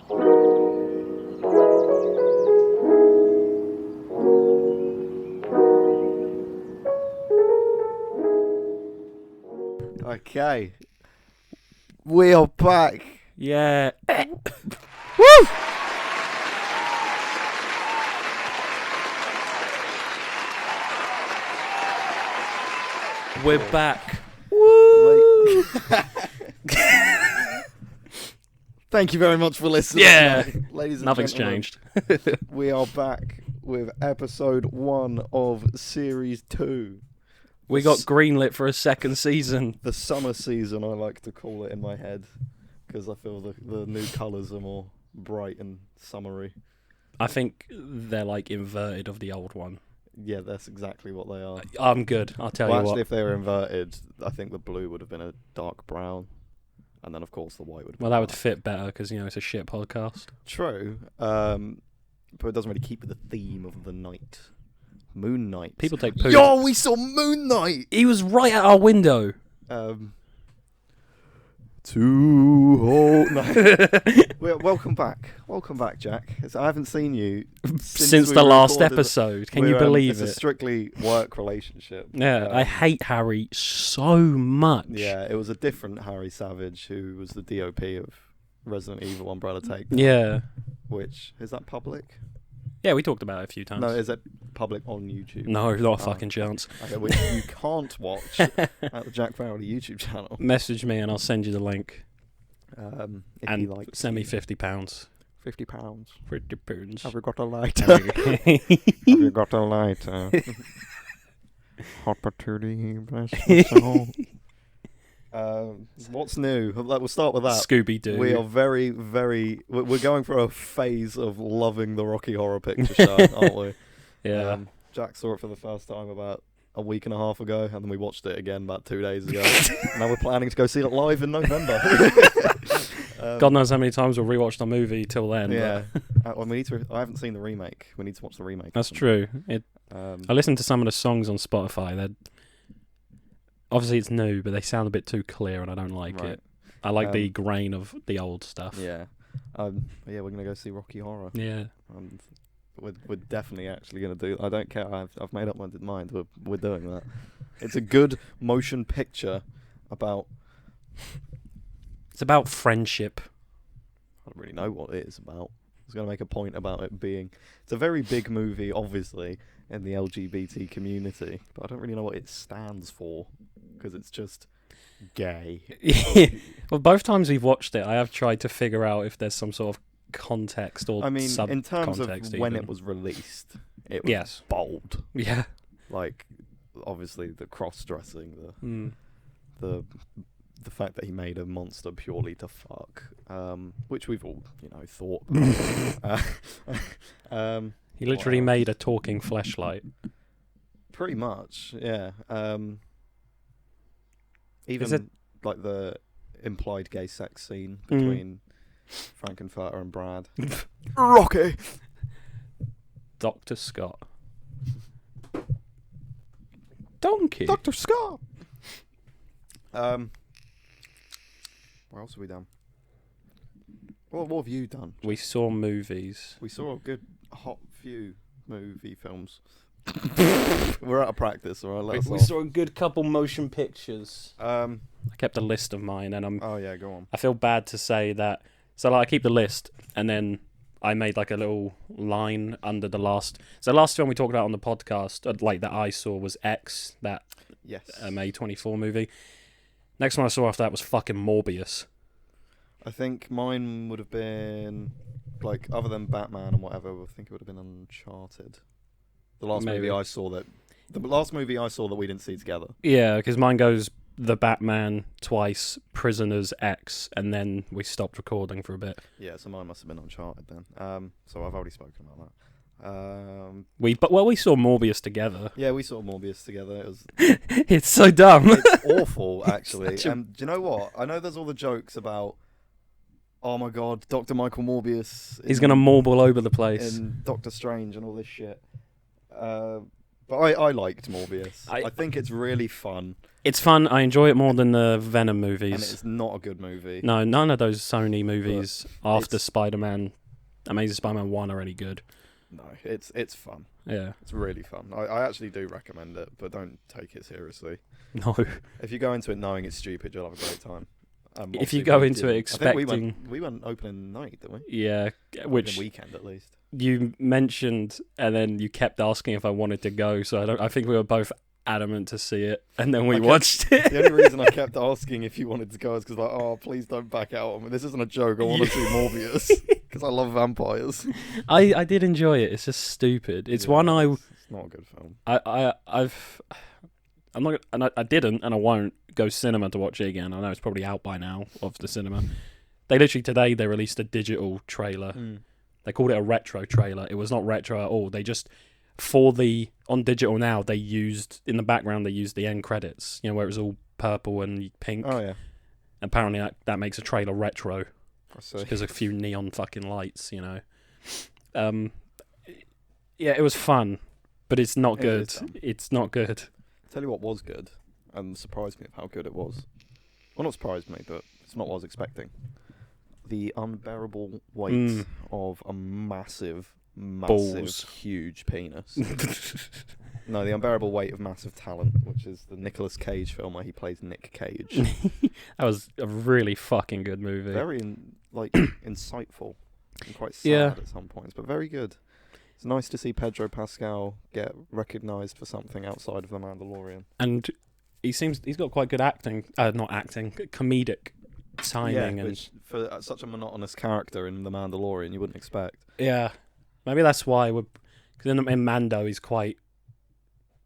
Okay, we are back. Yeah. Woo! We're back. Woo! Thank you very much for listening. Yeah. Ladies and Nothing's gentlemen, changed. we are back with episode 1 of series 2. We got greenlit for a second season. The summer season, I like to call it in my head, because I feel the new colours are more bright and summery. I think they're like inverted of the old one. Yeah, that's exactly what they are. I'm good. I'll tell you Actually, what. if they were inverted, I think the blue would have been a dark brown, and then of course the white would have been Well, that would black. fit better because, you know, it's a shit podcast. True, but it doesn't really keep with the theme of the night. Moon Knight. People take poo. Yo, we saw Moon Knight! He was right at our window. Welcome back. Welcome back, Jack. I haven't seen you Since the last episode. Can you believe it's it? a strictly work relationship. Yeah, I hate Harry so much. Yeah, it was a different Harry Savage who was the DOP of Resident Evil Umbrella Takedown. Yeah. Which, is that public? Yeah, we talked about it a few times. No, is it public on YouTube? No, not a fucking chance. Okay, which you can't watch at the Jack Farrelly YouTube channel. Message me and I'll send you the link. If And you like send me to. £50. £50. £50. Have you got a lighter? Have you got a lighter? Hot patootie, bless my soul. What's new? We'll start with that. Scooby-Doo. We are very, very... We're going through a phase of loving the Rocky Horror Picture Show, aren't we? Yeah. Jack saw it for the first time about a week and a half ago, and then we watched it again about 2 days ago. Now we're planning to go see it live in November. God knows how many times we'll rewatch the movie till then. Yeah. Well, we need to. I haven't seen the remake. We need to watch the remake. That's true. I listened to some of the songs on Spotify. Obviously it's new, but they sound a bit too clear, and I don't like it. I like the grain of the old stuff. Yeah. Yeah, we're gonna go see Rocky Horror. Yeah. And we're definitely actually gonna do. I don't care. I've made up my mind. We're doing that. It's a good motion picture about. It's about friendship. I don't really know what it is about. I was going to make a point about it being... It's a very big movie, obviously, in the LGBT community, but I don't really know what it stands for, because it's just gay. Well, both times we've watched it, I have tried to figure out if there's some sort of context or in terms of when it was released, it was bold. Yeah. Like, obviously, the cross-dressing, the fact that he made a monster purely to fuck, which we've all, thought. He literally made a talking fleshlight. Pretty much, yeah. Even like the implied gay sex scene between Frankenfurter and Brad. Rocky! Dr. Scott. Donkey! Dr. Scott! What else have we done? What have you done? We saw movies. We saw a good hot few movie films. We're out of practice, alright? We saw a good couple motion pictures. I kept a list of mine, and Oh yeah, go on. I feel bad to say that. So I keep the list, and then I made like a little line under the last. So the last film we talked about on the podcast, that I saw, was X, that A24 movie. Next one I saw after that was fucking Morbius. I think mine would have been, like, other than Batman and whatever, I think it would have been Uncharted. The last movie I saw that we didn't see together. Yeah, because mine goes The Batman twice, Prisoners, X, and then we stopped recording for a bit. Yeah, so mine must have been Uncharted then. So I've already spoken about that. We saw Morbius together. Yeah, we saw Morbius together. It was. It's so dumb. It's awful, actually. Do you know what? I know there's all the jokes about, oh my god, Dr. Michael Morbius. He's gonna marble all over the place. And Doctor Strange and all this shit. But I liked Morbius. I think it's really fun. It's fun. I enjoy it more than the Venom movies. And it's not a good movie. No, none of those Sony movies after Spider-Man, Amazing Spider-Man 1 are any good. No, it's fun. Yeah. It's really fun. I actually do recommend it, but don't take it seriously. No. If you go into it knowing it's stupid, you'll have a great time. If you go into it expecting... we went opening night, didn't we? Yeah, which... weekend, at least. You mentioned, and then you kept asking if I wanted to go, so I think we were both adamant to see it, and then we watched it. The only reason I kept asking if you wanted to go is because, like, oh, please don't back out on me. This isn't a joke. I want to see Morbius because I love vampires. I did enjoy it. It's just stupid. It's one It's not a good film. I didn't, and I won't go cinema to watch it again. I know it's probably out by now of the cinema. They literally today they released a digital trailer. They called it a retro trailer. It was not retro at all. They just on digital now they used in the background they used the end credits. You know, where it was all purple and pink. Oh yeah. Apparently that makes a trailer retro. I see. There's a few neon fucking lights. You know. Yeah, it was fun, but it's not good. It's not good. I'll tell you what was good and surprised me of how good it was. Well, not surprised me, but it's not what I was expecting. The unbearable weight of a massive, balls. Huge penis. No, the unbearable weight of massive talent, which is the Nicolas Cage film where he plays Nick Cage. That was a really fucking good movie. Very insightful and quite sad at some points, but very good. It's nice to see Pedro Pascal get recognised for something outside of The Mandalorian. And he's got quite good comedic timing. Which for such a monotonous character in The Mandalorian, you wouldn't expect. Yeah. Maybe that's why because in Mando he's quite,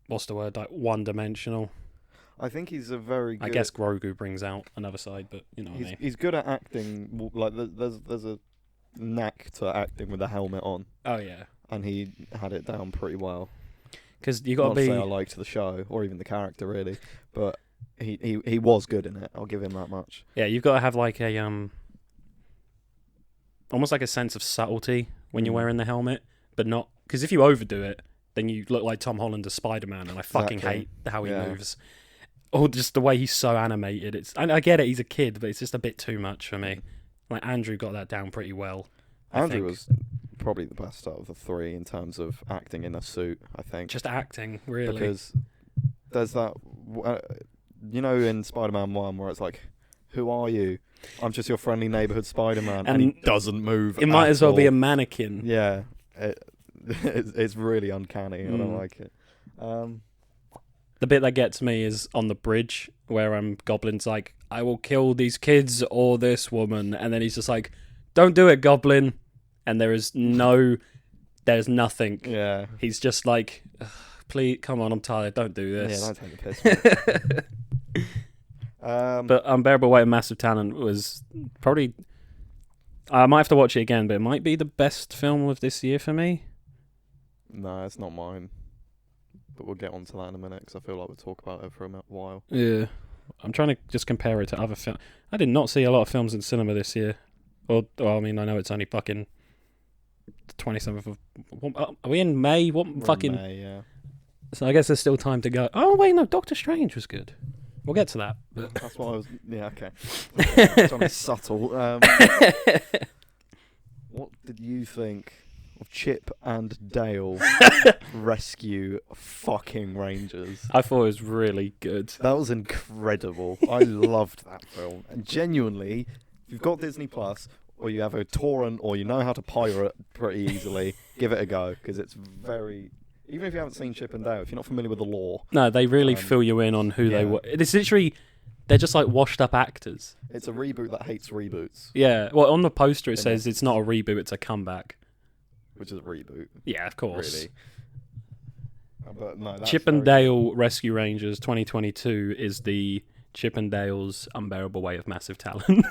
what's the word, like one-dimensional. I think he's a very good... I guess Grogu brings out another side, but you know what I mean. He's good at acting. Like there's a knack to acting with a helmet on. Oh yeah. And he had it down pretty well. Because you got to be... Not to say I liked the show or even the character really, but he was good in it. I'll give him that much. Yeah, you've got to have like a almost like a sense of subtlety when you're wearing the helmet, but not because if you overdo it, then you look like Tom Holland as Spider-Man, and I fucking hate how he moves. Or just the way he's so animated. I get it, he's a kid, but it's just a bit too much for me. Like Andrew got that down pretty well. Andrew was probably the best out of the three in terms of acting in a suit, I think. Just acting, really. Because there's that, in Spider-Man 1 where it's like, who are you? I'm just your friendly neighbourhood Spider-Man. And he doesn't move. It might as well be a mannequin. Yeah. It's really uncanny. I don't like it. The bit that gets me is on the bridge where Goblin's like, I will kill these kids or this woman. And then he's just like, don't do it, Goblin. And there's nothing. Yeah. He's just like, please, come on, I'm tired. Don't do this. Yeah, don't take the piss. But Unbearable Weight of Massive Talent was probably... I might have to watch it again, but it might be the best film of this year for me. No, it's not mine. But we'll get onto that in a minute, because I feel like we'll talk about it for a while. Yeah. I'm trying to just compare it to other films. I did not see a lot of films in cinema this year. Well, I mean, I know it's only fucking the 27th of... Are we in May? We're in May, yeah. So I guess there's still time to go. Oh, wait, no, Doctor Strange was good. We'll get to that. But... That's what I was... Yeah, okay. I'm trying to be subtle. What did you think of Chip and Dale Rescue fucking Rangers? I thought it was really good. That was incredible. I loved that film. And genuinely, if you've got Disney Plus, or you have a torrent, or you know how to pirate pretty easily, give it a go, because it's very... Even if you haven't seen Chip and Dale, if you're not familiar with the lore... No, they really fill you in on who they were. It's literally... They're just like washed-up actors. It's a reboot that hates reboots. Yeah. Well, on the poster it says it's not a reboot, it's a comeback. Which is a reboot. Yeah, of course. Really. But no, Chip and Dale Rescue Rangers 2022 is the Chip and Dale's Unbearable Weight of Massive Talent.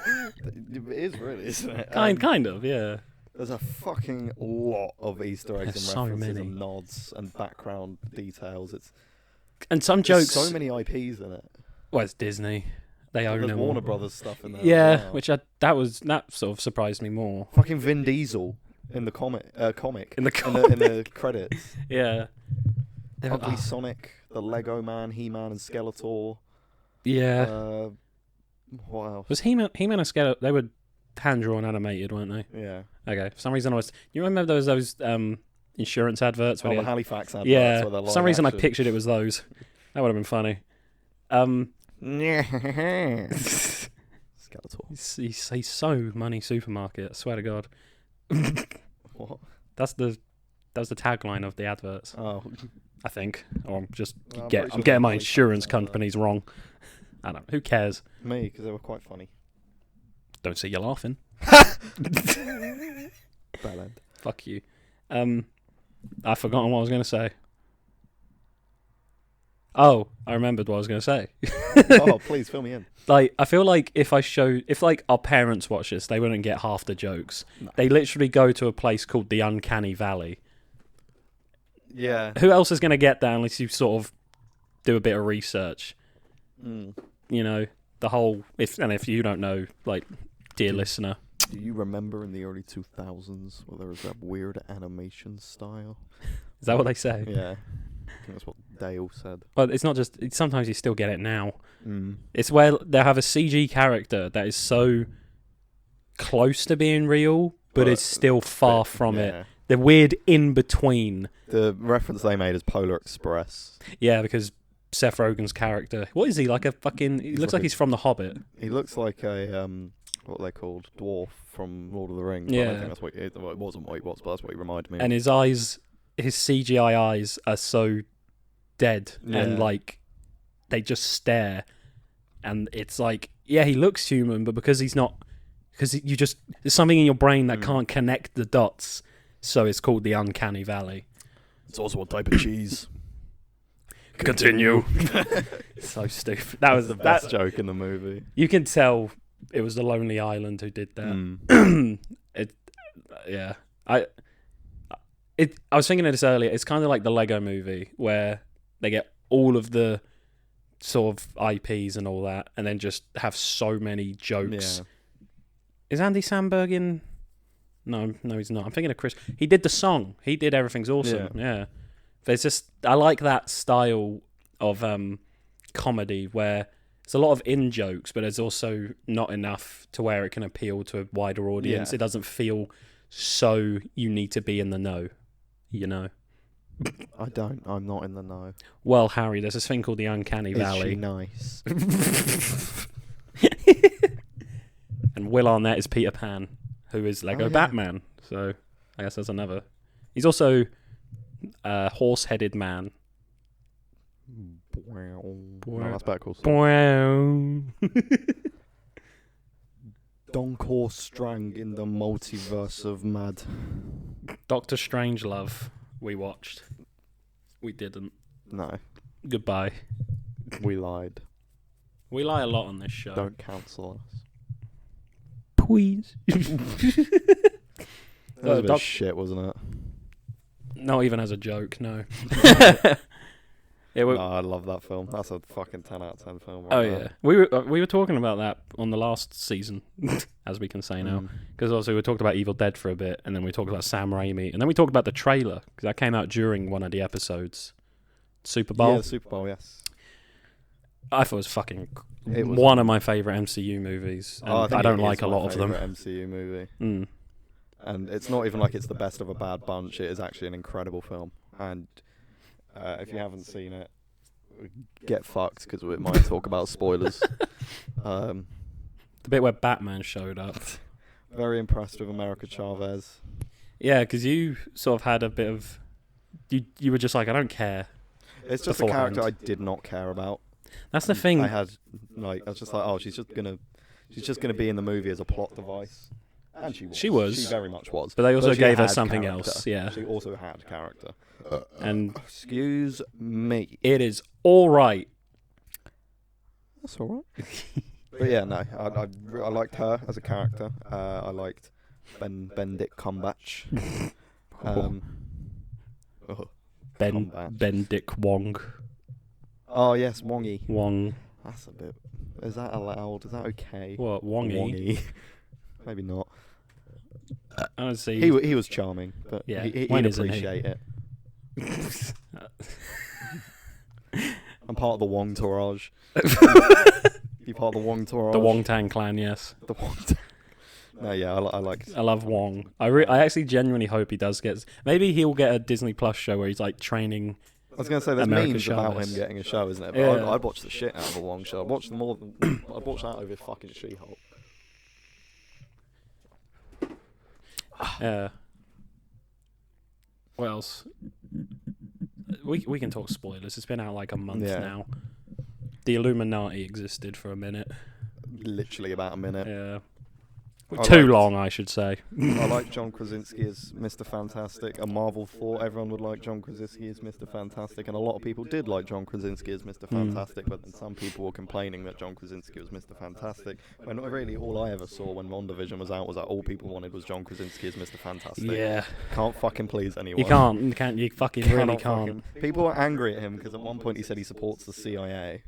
It is really, isn't it? Kind of, yeah. There's a fucking lot of Easter eggs and references and nods and background details. And some jokes... so many IPs in it. Well, it's Disney. They own them. Warner Brothers stuff in there. Yeah, as well. that sort of surprised me more. Fucking Vin Diesel in the comic in the credits. Yeah. Ugly Sonic, the Lego Man, He-Man, and Skeletor. Yeah. What else? Was He-Man and Skeletor? They were hand-drawn animated, weren't they? Yeah. Okay. For some reason, you remember those insurance adverts? The Halifax adverts. Yeah. For some reason, action. I pictured it was those. That would have been funny. Skeletor. He's so money supermarket. I swear to God. What? That was the tagline of the adverts. Oh. I think. Or I'm I'm getting my insurance companies wrong. I don't know. Who cares? Me, because they were quite funny. Don't see you laughing. Bad end. Fuck you. I've forgotten what I was going to say. Oh, I remembered what I was going to say. Oh, please fill me in. Like, I feel like if our parents watch this, they wouldn't get half the jokes. No. They literally go to a place called the Uncanny Valley. Yeah. Who else is going to get that unless you sort of do a bit of research? Mm. You know, the whole... If you don't know, like, dear listener... Do you remember in the early 2000s where there was that weird animation style? Is that what they say? Yeah. I think that's what Dale said. Well, it's not just... sometimes you still get it now. Mm. It's where they have a CG character that is so close to being real, but it's still far from it. The weird in-between. The reference they made is Polar Express. Yeah, because Seth Rogen's character... What is he, like a fucking... He looks like he's from The Hobbit. He looks like a... what are they called? Dwarf from Lord of the Rings. Yeah. I don't think that's what it wasn't what he was, but that's what he reminded me of. And his eyes... His CGI eyes are so dead. Yeah. And, like, they just stare. And it's like... Yeah, he looks human, but because he's not... Because you just... There's something in your brain that can't connect the dots... So it's called the Uncanny Valley. It's also a type of cheese. Continue. So stupid. That was the best joke in the movie. You can tell it was the Lonely Island who did that. I was thinking of this earlier. It's kind of like the Lego movie where they get all of the sort of IPs and all that and then just have so many jokes. Yeah. Is Andy Samberg in... No, he's not. I'm thinking of Chris. He did the song. He did Everything's Awesome. Yeah. There's just... I like that style of comedy where there's a lot of in-jokes, but there's also not enough to where it can appeal to a wider audience. Yeah. It doesn't feel so you need to be in the know, you know? I don't. I'm not in the know. Well, Harry, there's this thing called the Uncanny Valley. Is she nice? And Will Arnett is Peter Pan, who is Lego Batman. So I guess that's another. He's also a horse-headed man. No, that's back also. Donkor Strang in the multiverse of mad. Doctor Strangelove we watched. We didn't. No. Goodbye. We lied. We lie a lot on this show. Don't cancel us. Please. That was a bit of shit, wasn't it? Not even as a joke, no. No, I love that film. That's a fucking 10 out of 10 film. Right yeah, we were talking about that on the last season, as we can say now, because also we talked about Evil Dead for a bit, and then we talked about Sam Raimi, and then we talked about the trailer because that came out during one of the episodes. Super Bowl. Yeah, the Super Bowl. Yes. I thought it was one of my favorite MCU movies. And I don't like a lot of them. MCU movie. And it's not even like it's the best of a bad bunch. It is actually an incredible film. And if you haven't seen it, get fucked because we might talk about spoilers. The bit where Batman showed up. Very impressed with America Chavez. Yeah, because you sort of had a bit of... You were just like, I don't care. It's just a character I did not care about. That's the thing. I was just like, oh, she's just gonna be in the movie as a plot device. And she was. She very much was. But they also gave her something else. Yeah. She also had character. And excuse me. It is all right. That's all right. But yeah, no, I liked her as a character. I liked Benedict Cumberbatch. Benedict Wong. Oh yes, Wongy. Wong. That's a bit. Is that allowed? Is that okay? What, Wongy? Maybe not. I don't see. He was charming, but yeah, he'd appreciate it. part of the Wong entourage. You're part of the Wong entourage. The Wong Tang clan, yes. The Wong Tang. No, yeah, I like. I love Wong. I actually genuinely hope he does get. Maybe he'll get a Disney Plus show where he's like training. I was gonna say there's American memes about Chavez. him getting a show, isn't it? But Yeah. I'd watch the shit out of a Wong show. I'd watch more than I'd watch that over fucking She-Hulk. What else? We can talk spoilers. It's been out like a month now. The Illuminati existed for a minute. Literally about a minute. Yeah. I Too liked- long, I should say. I like John Krasinski as Mr. Fantastic. And Marvel thought everyone would like John Krasinski as Mr. Fantastic, and a lot of people did like John Krasinski as Mr. Fantastic, but then some people were complaining that John Krasinski was Mr. Fantastic. When really all I ever saw when WandaVision was out was that all people wanted was John Krasinski as Mr. Fantastic. Yeah. Can't fucking please anyone. You can't. You fucking really Cannot can't. People were angry at him because at one point he said he supports the CIA.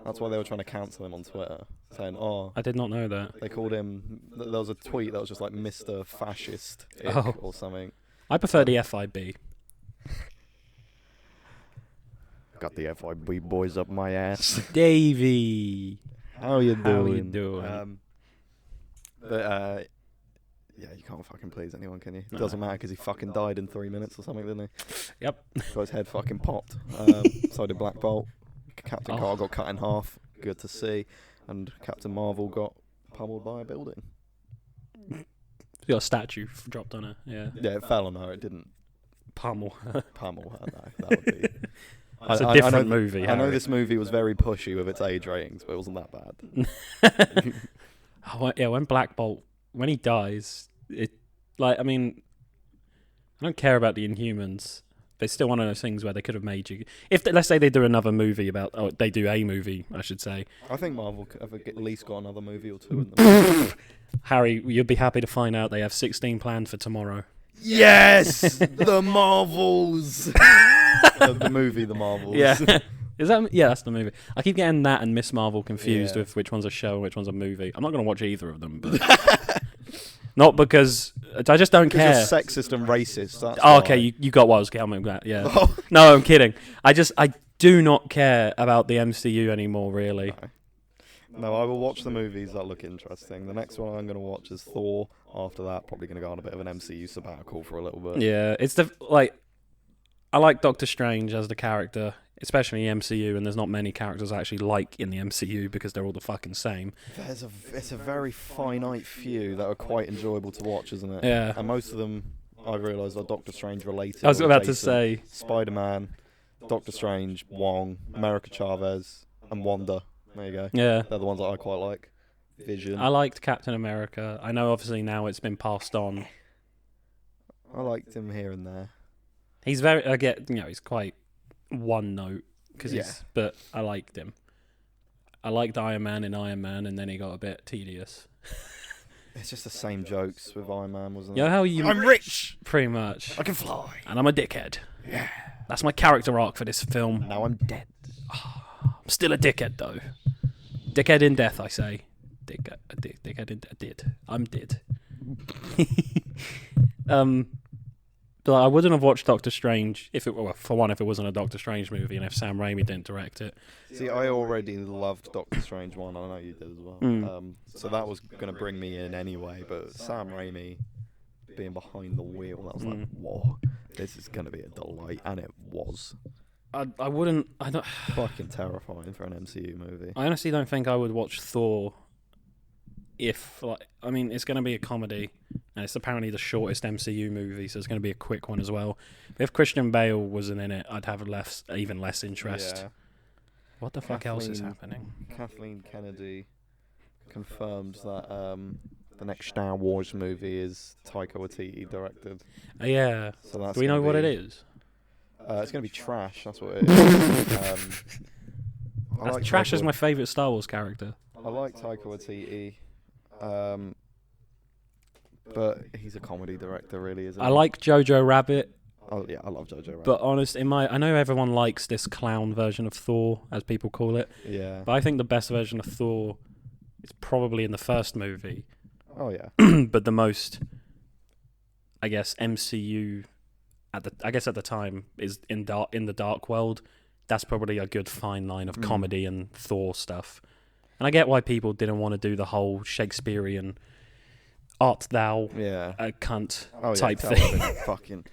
That's why they were trying to cancel him on Twitter, saying, "Oh, I did not know that. they called him." There was a tweet that was just like Mr. Fascist or something. I prefer the FIB. Got the FIB boys up my ass. Davey. How you doing? How you doing? Yeah, you can't fucking please anyone, can you? It doesn't matter because he fucking died in 3 minutes or something, didn't he? Yep. Got his head fucking popped. So did Black Bolt. Captain Carter got cut in half. Good to see. And Captain Marvel got pummeled by a building. Got a statue dropped on her. Yeah. Yeah, it fell on her. It didn't Pummel. pummel her. No, that would be. It's a different movie. I know Harry. this movie was very pushy with its age ratings, but it wasn't that bad. When Black Bolt, when he dies, I don't care about the Inhumans. It's still one of those things where they could have made you. Let's say they do another movie they do a movie, I should say. I think Marvel could have at least got another movie or two in them. Harry, you'd be happy to find out they have 16 planned for tomorrow. Yes, the Marvels. The movie, The Marvels. Yeah. That's the movie. I keep getting that and Miss Marvel confused Yeah. with which one's a show and which one's a movie. I'm not going to watch either of them. But not because I just don't care. You're sexist and racist. That's Okay, why. you got what I was getting at. Yeah. Oh. No, I'm kidding. I do not care about the MCU anymore, really. No, I will watch the movies that look interesting. The next one I'm going to watch is Thor. After that, probably going to go on a bit of an MCU sabbatical for a little bit. Yeah, I like Doctor Strange as the character, especially in the MCU, and there's not many characters I actually like in the MCU because they're all the fucking same. It's a very finite few that are quite enjoyable to watch, isn't it? Yeah. And most of them, I've realised, are Doctor Strange related. I was or about to adjacent. say, Spider-Man, Doctor Strange, Wong, America Chavez, and Wanda. There you go. yeah. They're the ones that I quite like. Vision. I liked Captain America. I know obviously now it's been passed on. I liked him here and there. He's he's quite one note but I liked him. I liked Iron Man in Iron Man, and then he got a bit tedious. It's just the same jokes with Iron Man, wasn't You know it? how you... I'm rich! Pretty much. I can fly! And I'm a dickhead. Yeah. That's my character arc for this film. Now I'm dead. I'm still a dickhead, though. Dickhead in death, I say. Dickhead in dead. I'm dead. But I wouldn't have watched Doctor Strange if it wasn't a Doctor Strange movie, and if Sam Raimi didn't direct it. See, I already loved Doctor Strange 1. I know you did as well. So that was going to bring me in anyway, but Sam Raimi being behind the wheel, that was like, whoa, this is going to be a delight, and it was. I don't. Fucking terrifying for an MCU movie. I honestly don't think I would watch Thor if, it's going to be a comedy, and it's apparently the shortest MCU movie, so it's going to be a quick one as well. But if Christian Bale wasn't in it, I'd have even less interest. Yeah. What the fuck else is happening? Kathleen Kennedy confirmed that the next Star Wars movie is Taika Waititi directed. Yeah. So that's Do we know what it is? It's going to be trash. That's what it is. Trash is my favourite Star Wars character. I like Taika Waititi, but he's a comedy director, really, isn't he? I like Jojo Rabbit. Oh yeah, I love Jojo Rabbit. But I know everyone likes this clown version of Thor, as people call it. Yeah. But I think the best version of Thor is probably in the first movie. Oh yeah. But the most, I guess, MCU at the time is in the Dark World. that's probably a good fine line of comedy and Thor stuff. And I get why people didn't want to do the whole Shakespearean art thou a cunt type thing. Fucking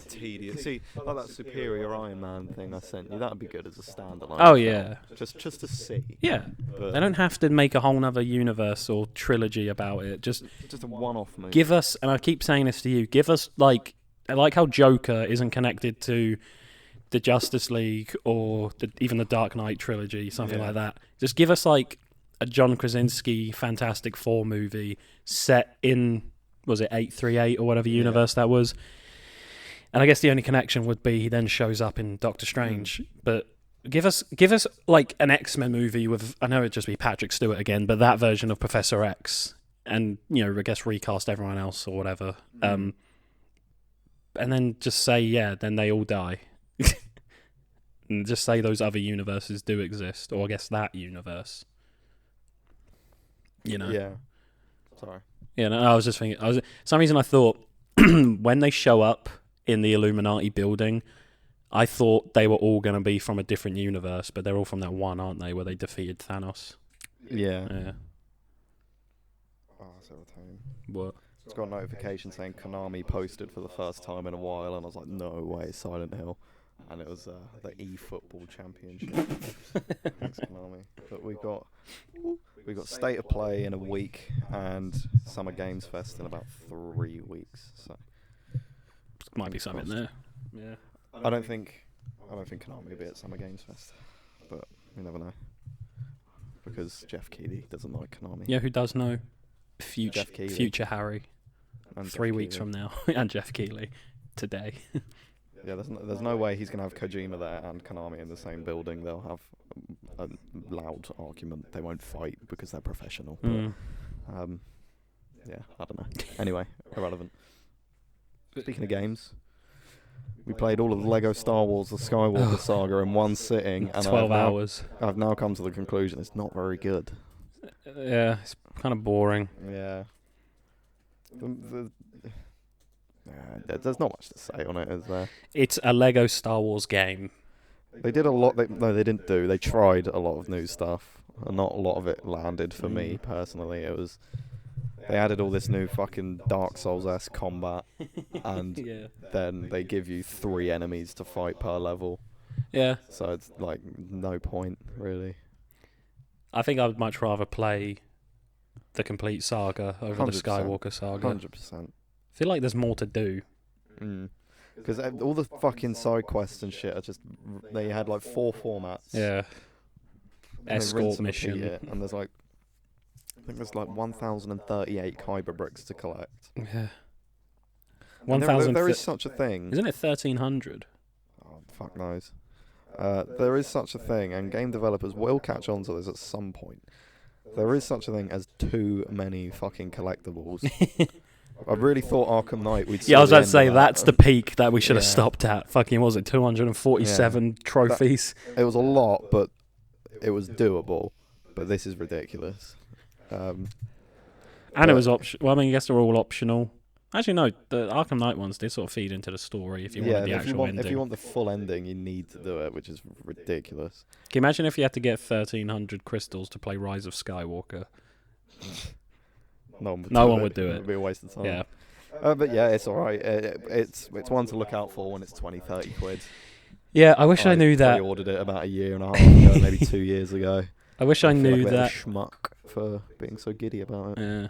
tedious. See, like that Superior Iron Man thing I sent you, that'd be good as a standalone. Oh, yeah. Just to see. Yeah. But they don't have to make a whole nother universe or trilogy about it. Just a one-off movie. Give us, and I keep saying this to you, give us, like how Joker isn't connected to the Justice League or even the Dark Knight trilogy, something like that. Just give us, like, a John Krasinski Fantastic Four movie set in, was it 838 or whatever universe that was? And I guess the only connection would be he then shows up in Doctor Strange. But give us like an X-Men movie with, I know it'd just be Patrick Stewart again, but that version of Professor X, and I guess recast everyone else or whatever. And then just say then they all die. And just say those other universes do exist, or I guess that universe. Yeah. Sorry. Yeah, no, I was just thinking. For some reason I thought when they show up in the Illuminati building, I thought they were all going to be from a different universe, but they're all from that one, aren't they, where they defeated Thanos? Yeah. Oh, that's all the time. What? It's got a notification saying Konami posted for the first time in a while, and I was like, no way, Silent Hill. And it was the eFootball Championship. Thanks, Konami. But we got State of Play in a week and Summer Games Fest in about 3 weeks. So might be something there. Yeah. I don't think Konami will be at Summer Games Fest, but you never know. Because Jeff Keighley doesn't like Konami. Yeah, who does know? Future Harry. And 3 weeks from now, and Jeff Keighley today. Yeah, there's no way he's going to have Kojima there and Konami in the same building. They'll have a loud argument. They won't fight because they're professional. But, yeah, I don't know. Anyway, irrelevant. Speaking of games, we played all of the Lego Star Wars The Skywalker Saga in one sitting. And 12 hours. I've now come to the conclusion it's not very good. Yeah, it's kind of boring. Yeah. There's not much to say on it, is there? It's a Lego Star Wars game. They did a lot. They didn't do. They tried a lot of new stuff, and not a lot of it landed for me personally. It was they added all this new fucking Dark Souls-esque combat, and then they give you 3 enemies to fight per level. Yeah. So it's like no point really. I think I would much rather play the complete saga over 100%, the Skywalker saga. 100%. I feel like there's more to do. Because all the fucking side quests and shit are just... They had like 4 formats. Yeah. Escort mission. And there's like... I think there's like 1,038 Kyber bricks to collect. Yeah. 1,000... There is such a thing. Isn't it 1,300? Oh, fuck knows. There is such a thing, and game developers will catch on to this at some point. There is such a thing as too many fucking collectibles. I really thought Arkham Knight we'd see. Yeah, I was about to say, that's the peak that we should have stopped at. Fucking, was it 247 trophies? It was a lot, but it was doable. But this is ridiculous. And it was optional. Well, I mean, I guess they're all optional. Actually, no, the Arkham Knight ones did sort of feed into the story if you wanted the actual ending. If you want the full ending, you need to do it, which is ridiculous. Can you imagine if you had to get 1,300 crystals to play Rise of Skywalker? No one would do it. It would be a waste of time. Yeah. But yeah, it's alright. It's one to look out for when it's 20, 30 quid. Yeah, I wish I knew that. I ordered it about a year and a half ago, maybe 2 years ago. I wish I knew like that. Schmuck for being so giddy about it. Yeah.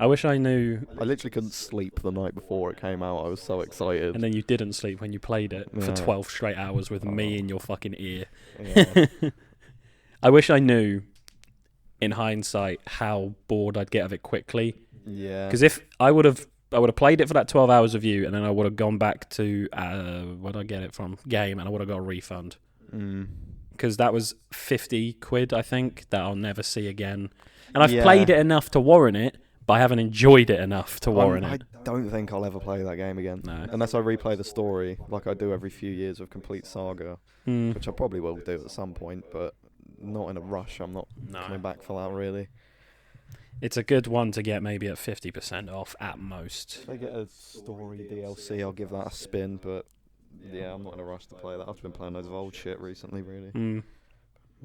I wish I knew. I literally couldn't sleep the night before it came out. I was so excited. And then you didn't sleep when you played it for 12 straight hours with me in your fucking ear. Yeah. I wish I knew, in hindsight, how bored I'd get of it quickly. Yeah. Because if I would have played it for that 12 hours of you, and then I would have gone back to where did I get it from? Game, and I would have got a refund. Because that was 50 quid, I think, that I'll never see again. And I've played it enough to warrant it, but I haven't enjoyed it enough to warrant it. I don't think I'll ever play that game again. No. Unless I replay the story, like I do every few years with Complete Saga, which I probably will do at some point, but not in a rush. I'm not coming back for that, really. It's a good one to get maybe at 50% off at most. If I get a story DLC, I'll give that a spin, but yeah, I'm not in a rush to play that. I've been playing loads of old shit recently, really.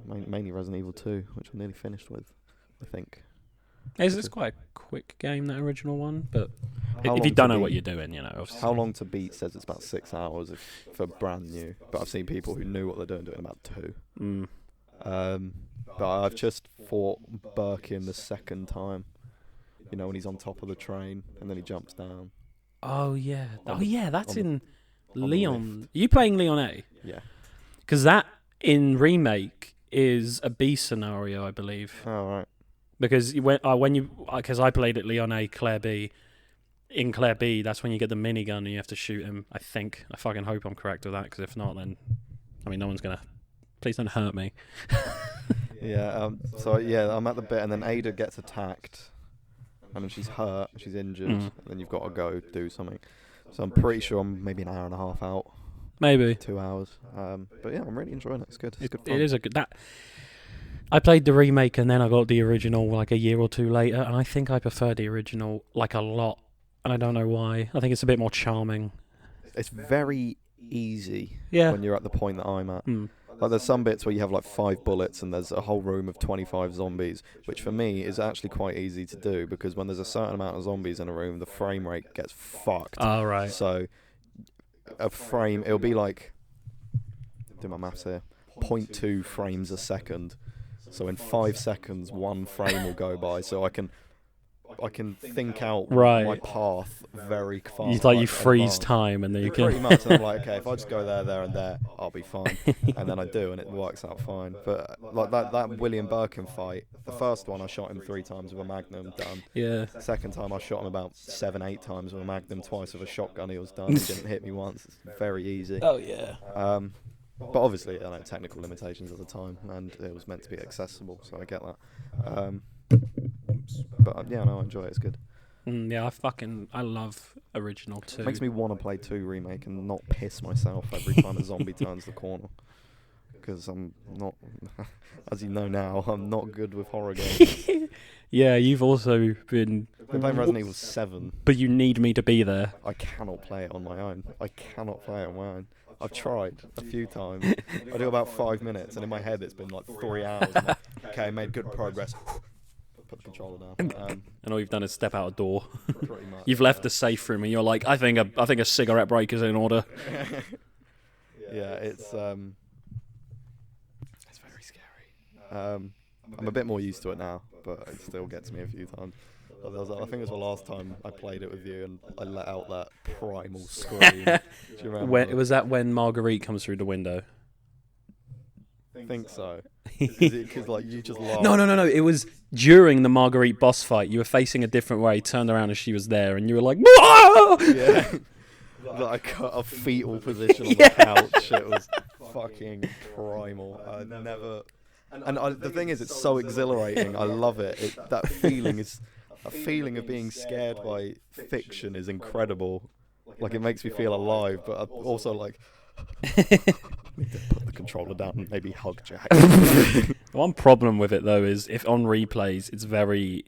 Mainly Resident Evil 2, which I'm nearly finished with, I think. It's quite a quick game, that original one, but How if long you don't to know what beat? you're doing, you know. Obviously. How long to beat says it's about 6 hours for brand new, but I've seen people who knew what they're doing in about 2. But I've just fought Birkin the second time. You know, when he's on top of the train and then he jumps down. Oh yeah, that's in on Leon. Are you playing Leon A? Yeah. Because that in remake is a B scenario, I believe. Oh, right. Because because I played at Leon A, Claire B. In Claire B, that's when you get the minigun and you have to shoot him. I think. I fucking hope I'm correct with that. Because if not, then no one's gonna. Please don't hurt me. Yeah. So yeah, I'm at the bit, and then Ada gets attacked, and then she's hurt, she's injured, and then you've got to go do something. So I'm pretty sure I'm maybe an hour and a half out. Maybe 2 hours. But yeah, I'm really enjoying it. It's good. It's good fun. It is a good. I played the remake and then I got the original like a year or two later, and I think I prefer the original like a lot, and I don't know why. I think it's a bit more charming. It's very easy Yeah. when you're at the point that I'm at. Like there's some bits where you have like 5 bullets and there's a whole room of 25 zombies, which for me is actually quite easy to do because when there's a certain amount of zombies in a room, the frame rate gets fucked. Oh, right. So it'll be like, do my maths here, 0.2 frames a second. So in 5 seconds, 1 frame will go by. So I can think out my path very fast. You freeze time and then you can... Pretty much. And I'm like, okay, if I just go there and there, I'll be fine. And then I do, and it works out fine. But like that William Birkin fight, the first one I shot him 3 times with a Magnum, done. Yeah. The second time I shot him about 7-8 times with a Magnum, twice with a shotgun, he was done. He didn't hit me once. It's very easy. Oh, yeah. But obviously, I know technical limitations at the time, and it was meant to be accessible, so I get that. But yeah, no, I enjoy it. It's good. Yeah, I love original 2. Makes me want to play 2 remake and not piss myself every time a zombie turns the corner. Because I'm not, as you know now, I'm not good with horror games. Yeah, you've also been... We're playing Resident Evil 7. But you need me to be there. I cannot play it on my own. I've tried a few times. I do about 5 minutes, and in my head it's been like 3 hours. I'm like, okay, I made good progress. Put the controller down. And all you've done is step out a door. Pretty much. You've left the safe room, and you're like, I think a cigarette break is in order. Yeah, it's very scary. I'm a bit more used to it now, but it still gets me a few times. I think it was the last time I played it with you, and I let out that primal scream. Do you remember? Was that when Marguerite comes through the window? I think so. Because like you just laughed. No. It was during the Marguerite boss fight. You were facing a different way, turned around and she was there, and you were like, "Whoa!" Yeah. Like a fetal position on the couch. It was fucking primal. I never. And the thing is, it's so exhilarating. I love it. That feeling is. A feeling of being scared by fiction is incredible. Like, it makes me feel alive, but I also like... need to put the controller down and maybe hug Jack. One problem with it, though, is if on replays, it's very...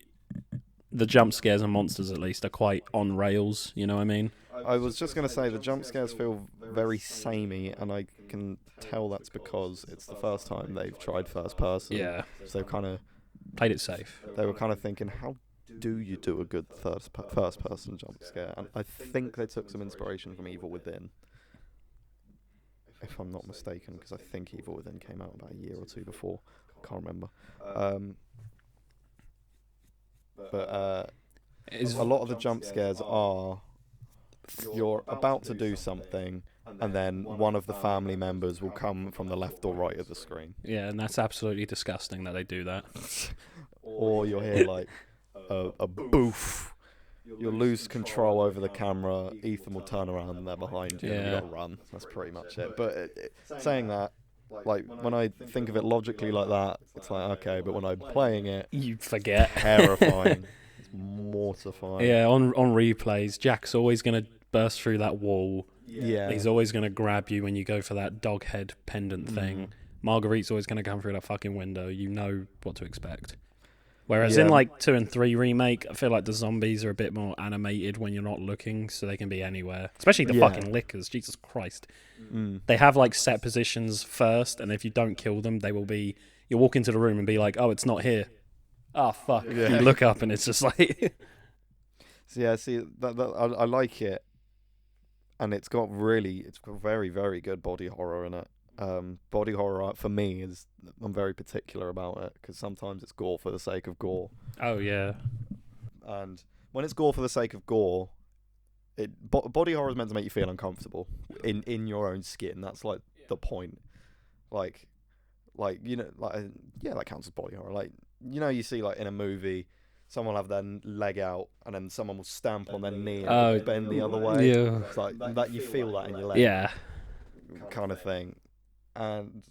The jump scares and monsters, at least, are quite on rails, you know what I mean? I was just going to say, the jump scares feel very samey, and I can tell that's because it's the first time they've tried first person. Yeah. So kind of... Played it safe. They were kind of thinking, how do you do a good first person jump scare? And I think they took some inspiration from Evil Within, if I'm not mistaken, because I think Evil Within came out about a year or 2 before. I can't remember. But a lot of the jump scares are you're about to do something, and then one of the family members will come from the left or right of the screen. Yeah, and that's absolutely disgusting that they do that. Or you'll hear like a boof. You'll lose control over the camera. Ethan will turn around and they're behind you, and you got to run. That's pretty much it. But saying that, like when I think of it logically like that, it's like okay. But when I'm playing it, you forget. Terrifying. It's mortifying. Yeah, on replays, Jack's always gonna burst through that wall. Yeah. He's always gonna grab you when you go for that dog head pendant thing. Marguerite's always gonna come through that fucking window. You know what to expect. Whereas in like 2 and 3 remake, I feel like the zombies are a bit more animated when you're not looking, so they can be anywhere. Especially the fucking lickers, Jesus Christ. They have like set positions first, and if you don't kill them, they will be. You'll walk into the room and be like, "Oh, it's not here." Oh fuck! Yeah. You look up and it's just like. So yeah, see I like it, and it's got very, very good body horror in it. Body horror for me I'm very particular about it because sometimes it's gore for the sake of gore. Oh yeah. And when it's gore for the sake of gore, body horror is meant to make you feel uncomfortable in your own skin. That's like the point. Like you know, that counts as body horror. Like, you know, you see like in a movie, someone will have their leg out and then someone will stamp on their knee and bend the other way. Yeah. It's like that, you feel that in your leg. Yeah. Kind of thing. And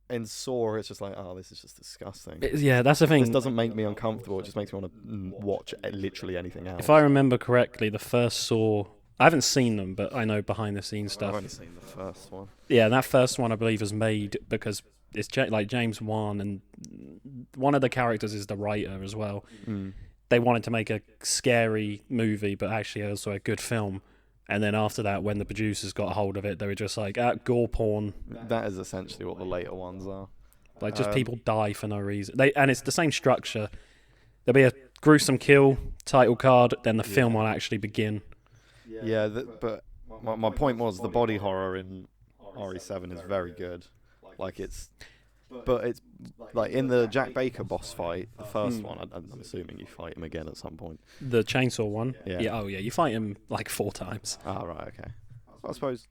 in Saw, it's just like, oh, this is just disgusting. That's the thing. This doesn't make me uncomfortable. It just makes me want to watch literally anything else. If I remember correctly, the first Saw, I haven't seen them, but I know behind the scenes stuff. I've only seen the first one. Yeah, and that first one I believe was made because it's like James Wan, and one of the characters is the writer as well. They wanted to make a scary movie, but actually also a good film. And then after that, when the producers got a hold of it, they were just like, gore porn. That is essentially what the later ones are. Like, just people die for no reason. And it's the same structure. There'll be a gruesome kill, title card, then the film will actually begin. Yeah, but my point was the body horror in RE7 is very good. But it's like in the Jack Baker boss fight, the first one. I'm assuming you fight him again at some point. The chainsaw one. Yeah. Oh yeah. You fight him like 4 times. Ah, right. Okay. I suppose.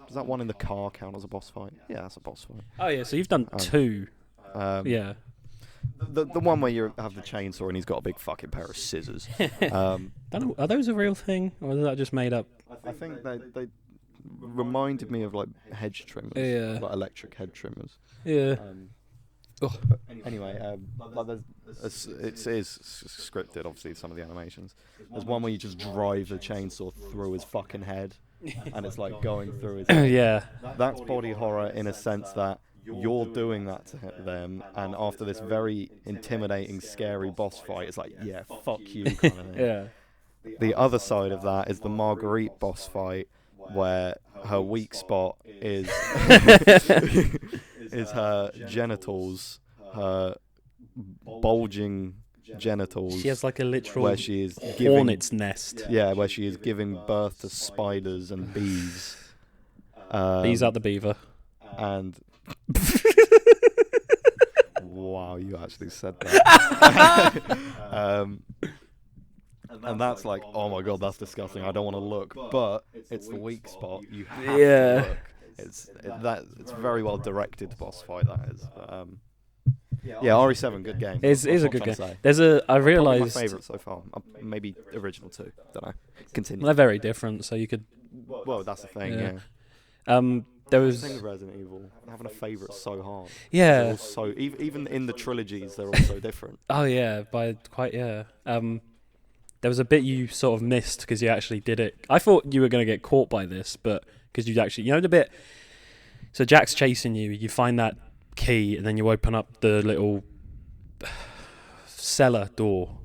Does that one in the car count as a boss fight? Yeah, that's a boss fight. Oh yeah. So you've done 2. Yeah. The one where you have the chainsaw and he's got a big fucking pair of scissors. Don't know, are those a real thing, or is that just made up? I think they reminded me of like hedge trimmers, like electric hedge trimmers. Yeah. Anyway, it is scripted. Obviously, some of the animations. There's one where you just drive the chainsaw through his fucking head, and it's like going through his head. Yeah. That's body horror in a sense that you're doing that to them, and after this very intimidating, scary boss fight, it's like, yeah, fuck you, kind of thing. Yeah. The other side of that is the Marguerite boss fight, where her weak spot is is her genitals, her bulging genitals. She has like a literal where she is giving, hornet's nest. Yeah, where she is giving birth to spiders and bees. Bees out the beaver. And wow, you actually said that. And that's like, oh my god, that's disgusting. I don't want to look, but it's the weak spot. You have to look. It's very well directed boss fight. That is. RE7, good game. It is a good game. I realised my favourite so far. Maybe original 2. Don't know. Continue. They're very different, so you could. Well, that's the thing. Yeah. There was the thing with Resident Evil, having a favourite so hard. Yeah. So even in the trilogies, they're all so different. Oh yeah, there was a bit you sort of missed because you actually did it. I thought you were going to get caught by this, but because you actually, the bit. So Jack's chasing you. You find that key, and then you open up the little cellar door,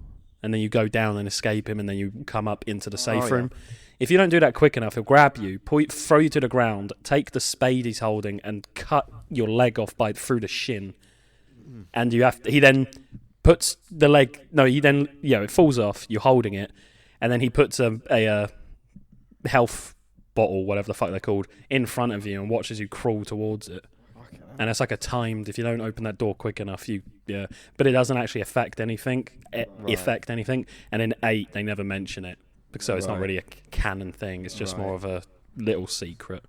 and then you go down and escape him, and then you come up into the safe room. If you don't do that quick enough, he'll grab you, throw you to the ground, take the spade he's holding, and cut your leg off through the shin. And he then puts the leg. No, it falls off. You're holding it, and then he puts a health bottle, whatever the fuck they're called, in front of you and watches you crawl towards it. Okay. And it's like a timed. If you don't open that door quick enough, but it doesn't actually affect anything. And in 8, they never mention it. So it's not really a canon thing. It's just more of a little secret.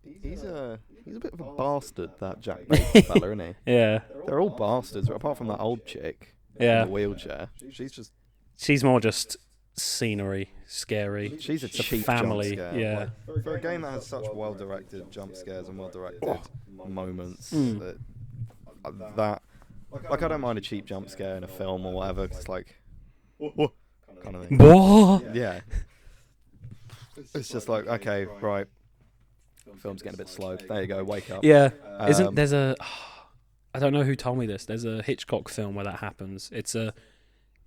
He's a bit of a bastard, that Jack Baker fella, isn't he? Yeah. They're all bastards, apart from that old chick in the wheelchair. She's more just scenery, scary. She's a cheap family. Jump scare. Yeah. Like, for a game that has such well-directed jump scares and well-directed moments, that I don't mind a cheap jump scare in a film or whatever. It's like, kind of thing. What? Yeah. It's just like, okay, right. Film's getting a bit slow. There you go. Wake up. Yeah. There's a I don't know who told me this. There's a Hitchcock film where that happens. It's not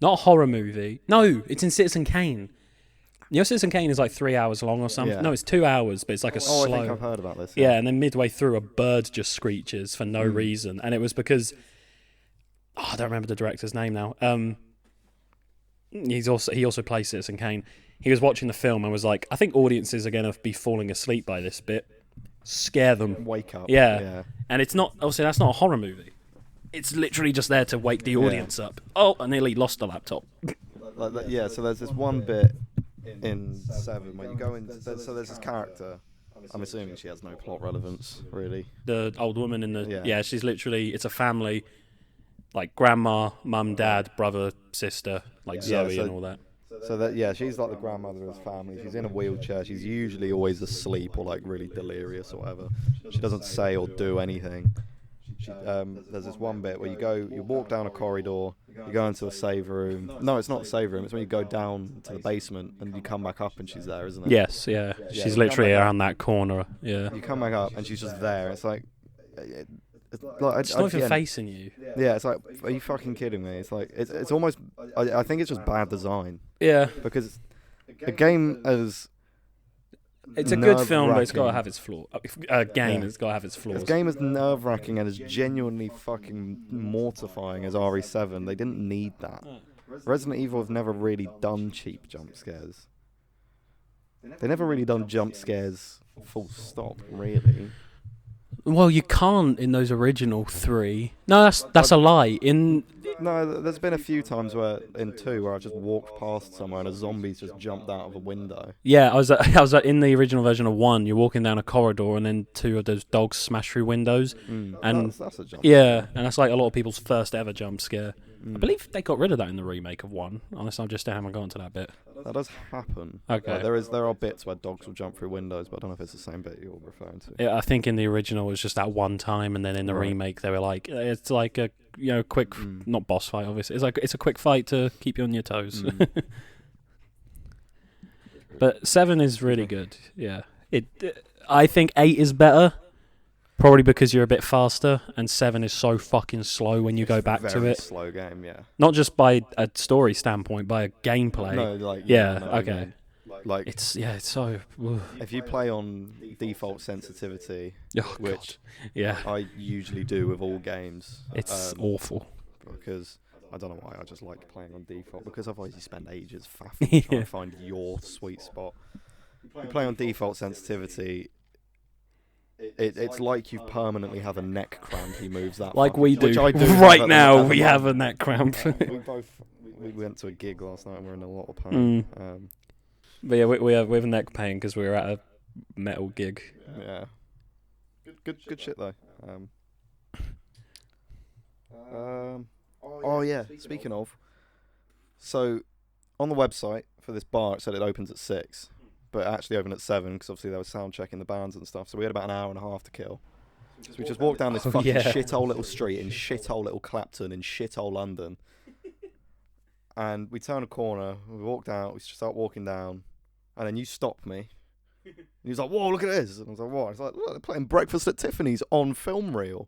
a horror movie. No, it's in Citizen Kane. You know, Citizen Kane is like 3 hours long or something. Yeah. No, it's 2 hours, but it's like a slow. I think I've heard about this. Yeah, and then midway through, a bird just screeches for no reason, and it was because I don't remember the director's name now. He also plays Citizen Kane. He was watching the film and was like, I think audiences are going to be falling asleep by this bit. Scare them. Wake up. Yeah. And it's not, obviously, that's not a horror movie. It's literally just there to wake the audience up. Oh, I nearly lost the laptop. Yeah, so there's this one bit in 7 where you go in. So there's this character. I'm assuming she has no plot relevance, really. The old woman in the... Yeah, she's literally... It's a family, like grandma, mum, dad, brother, sister, like Zoe and all that. So that, yeah, she's like the grandmother of the family. She's in a wheelchair. She's usually always asleep or like really delirious or whatever. She doesn't say or do anything. There's this one bit where you walk down a corridor, you go into a save room. No, it's not a save room. It's when you go down to the basement and you come back up and she's there, isn't it? Yes, yeah. She's literally around that corner. Yeah. You come back up and she's just there. It's like... It's not even facing you. Yeah, it's like, are you fucking kidding me? It's like, it's almost... I think it's just bad design. Yeah. Because a game as... It's a good film, but it's got to have its flaws. A game has got to have its flaws. A game as nerve-wracking and as genuinely fucking mortifying as RE7, they didn't need that. Resident Evil have never really done cheap jump scares. They never really done jump scares full stop, really. Well, you can't in those original 3. No, that's a lie. No, there's been a few times in 2 where I just walked past somewhere and a zombie's just jumped out of a window. Yeah, I was in the original version of 1. You're walking down a corridor and then 2 of those dogs smash through windows. And that's a jump. Yeah, and that's like a lot of people's first ever jump scare. I believe they got rid of that in the remake of 1. Unless I haven't gone to that bit. That does happen. Okay. Like, there are bits where dogs will jump through windows, but I don't know if it's the same bit you're referring to. Yeah, I think in the original it was just that one time, and then in the remake they were like, it's like a quick, not boss fight obviously. It's a quick fight to keep you on your toes. But 7 is really good. Yeah. I think 8 is better. Probably because you're a bit faster, and 7 is so fucking slow when you go back to it. Slow game, yeah. Not just by a story standpoint, by a gameplay. No, like okay. Like it's so. If you play on default sensitivity, which yeah, I usually do with all games, it's awful. Because I don't know why I just like playing on default. Because otherwise you spend ages faffing trying to find your sweet spot. You play on default sensitivity. It's like you permanently have a neck cramp. He moves that like far, we do. Which I do right now. We have a neck cramp. we went to a gig last night and we're in a lot of pain. But yeah, we have neck pain because we were at a metal gig. Yeah, good shit though. Oh yeah. Speaking of, so on the website for this bar it said it opens at 6. But it actually opened at 7 because obviously they were sound checking the bands and stuff. So we had about an hour and a half to kill. So we just walked down this fucking shithole little street in shithole little Clapton in shithole London. And we turned a corner, we walked out, we start walking down, and then you stopped me. And he was like, whoa, look at this. And I was like, what? He's like, look, they're playing Breakfast at Tiffany's on film reel.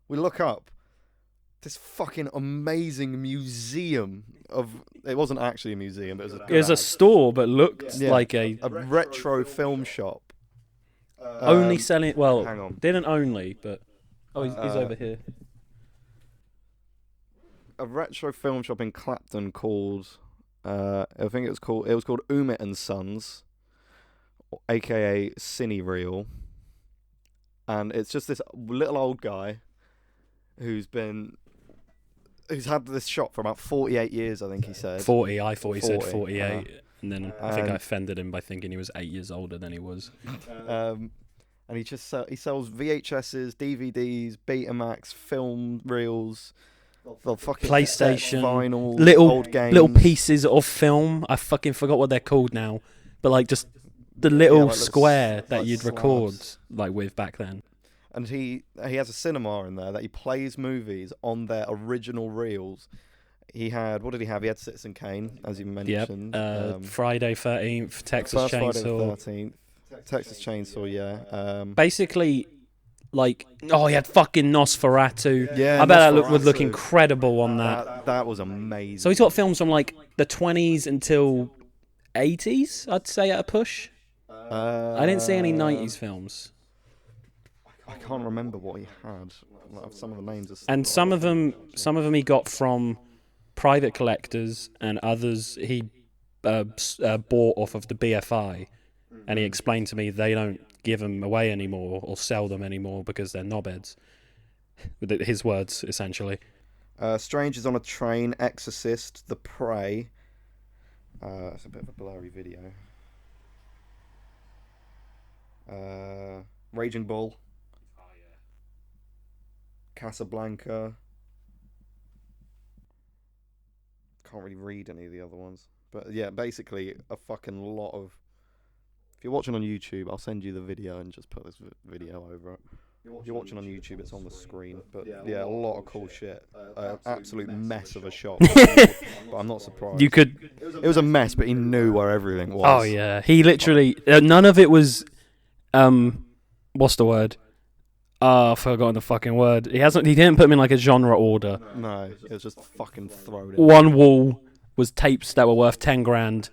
We look up. This fucking amazing museum of... It wasn't actually a museum, but it was a store, but looked like a retro film shop. Only selling... Well, hang on. Didn't only, but... Oh, he's over here. A retro film shop in Clapton called... I think it was called Umit and Sons, a.k.a. Cine Reel. And it's just this little old guy who's had this shop for about 48 years, I think he said. 40, I thought he said 48. And then I think I offended him by thinking he was 8 years older than he was. And he sells VHSs, DVDs, Betamax, film reels, the fucking PlayStation, vinyl, old games. Little pieces of film. I fucking forgot what they're called now. But like just the little square that you'd record like with back then. And he has a cinema in there that he plays movies on their original reels. He had, what did he have? He had Citizen Kane, as you mentioned. Friday 13th, Texas Chainsaw. Friday the 13th, Texas Chainsaw, yeah. Basically, Like, oh, he had fucking Nosferatu. Yeah, I bet that would look Nosferatu. incredible on that. That was amazing. So he's got films from like the 20s until 80s, I'd say, at a push. I didn't see any 90s films. I can't remember what he had. Like, some of the names are. And some of them he got from private collectors, and others he bought off of the BFI. And he explained to me they don't give them away anymore or sell them anymore because they're knobheads. His words, essentially. Strangers on a Train, Exorcist, The Prey. It's a bit of a blurry video. Raging Bull. Casablanca. Can't really read any of the other ones. But yeah, basically a fucking lot of... If you're watching on YouTube, I'll send you the video and just put this video over it. If you're watching on YouTube, it's on the screen. But yeah, a lot of cool shit. Absolute mess of a shop. But I'm not surprised. You could... It was a mess, but he knew where everything was. Oh yeah, he literally... none of it was... what's the word? I've forgotten the fucking word. He didn't put them in like a genre order. No, it was just fucking thrown in. One wall was tapes that were worth 10 grand.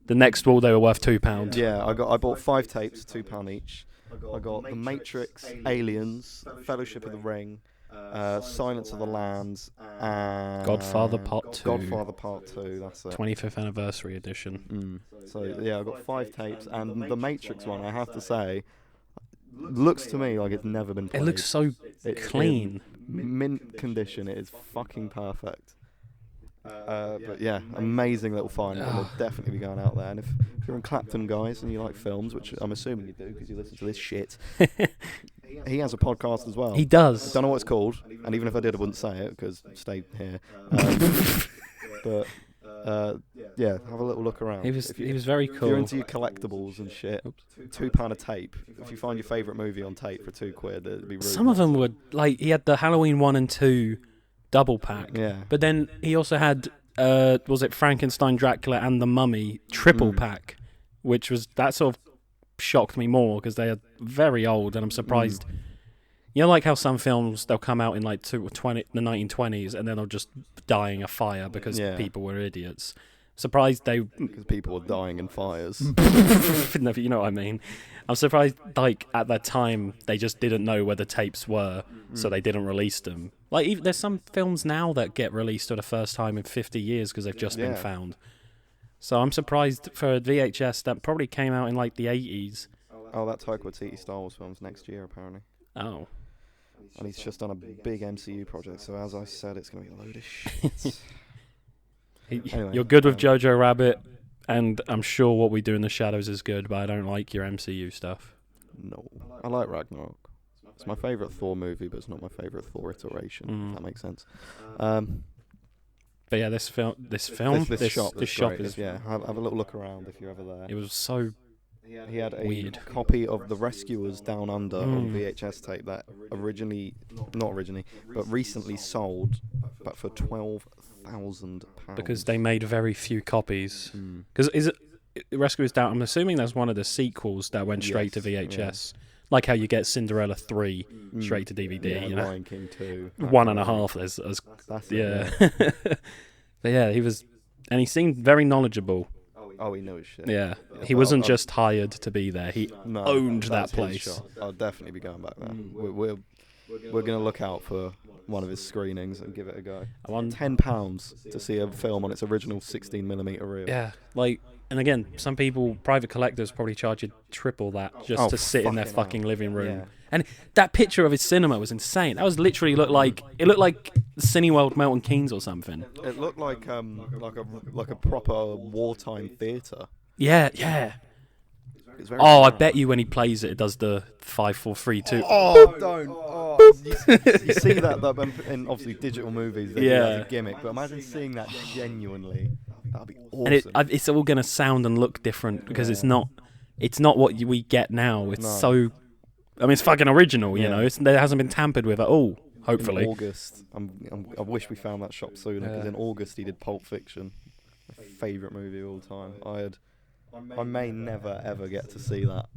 The next wall, they were worth £2. Yeah, I bought 5 tapes, £2 each. I got The Matrix, Aliens, Fellowship of the Ring, Silence of the Lambs, and Godfather Part 2. Godfather Part 2, that's it. 25th anniversary edition. So yeah, I got 5 tapes, and the Matrix one, I have to say, looks to me like it's never been played. It looks so clean. Mint condition, it is fucking perfect. But yeah, amazing little find. We'll definitely be going out there. And if you're in Clapton, guys, and you like films, which I'm assuming you do because you listen to this shit, he has a podcast as well. He does. I don't know what it's called, and even if I did, I wouldn't say it because stay here. But yeah, have a little look around. He was very cool. If you're into your collectibles and shit, £2 a tape. If you find your favourite movie on tape for £2, it'd be really Some of them would, like, he had the Halloween 1 and 2 double pack. Yeah. But then he also had, was it Frankenstein, Dracula, and The Mummy triple pack, that sort of shocked me more because they are very old, and I'm surprised. You know, like how some films, they'll come out in like the 1920s and then they'll just die in a fire because people were idiots. Surprised because people were dying in fires. You know what I mean. I'm surprised, like, at that time they just didn't know where the tapes were, so they didn't release them. Like, there's some films now that get released for the first time in 50 years because they've just been found. So I'm surprised for a VHS that probably came out in like the 80s. Oh, that Taika Waititi Star Wars film's next year apparently. Oh. And he's just done a big MCU project, so as I said, it's going to be a load of shit. Anyway, you're good with Jojo Rabbit, and I'm sure What We Do in the Shadows is good, but I don't like your MCU stuff. No. I like Ragnarok. It's my favourite Thor movie, but it's not my favourite Thor iteration, if that makes sense. But yeah, this shop is... Yeah, have a little look around if you're ever there. It was so... He had a weird copy of The Rescuers Down Under on VHS tape that recently sold, but for £12,000. Because they made very few copies. Because is it Rescuers Down? I'm assuming that's one of the sequels that went straight to VHS. Yeah. Like how you get Cinderella 3 straight to DVD. Yeah, you know? Lion King 2. 1.5. Yeah. But yeah, he seemed very knowledgeable. Oh, he knows shit. Yeah, he wasn't just hired to be there. He owned that place. I'll definitely be going back there. We're going to look out for one of his screenings and give it a go. I want £10 to see a film on its original 16mm reel. Yeah, like, and again, some people, private collectors, probably charge you triple that just to sit in their fucking living room. Yeah. And that picture of his cinema was insane. That was literally looked like Cineworld Milton Keynes or something. It looked like a proper wartime theatre. Yeah. I bet you when he plays it, it does the 5, 4, 3, 2. Oh, don't! Oh, you see that in obviously digital movies. They do that as a gimmick, but imagine seeing that genuinely. That'd be awesome. And it's all gonna sound and look different because it's not what we get now. It's so. I mean, it's fucking original, you know. It hasn't been tampered with at all. Hopefully. In August, I wish we found that shop sooner because in August he did Pulp Fiction, my favourite movie of all time. I may never ever get to see that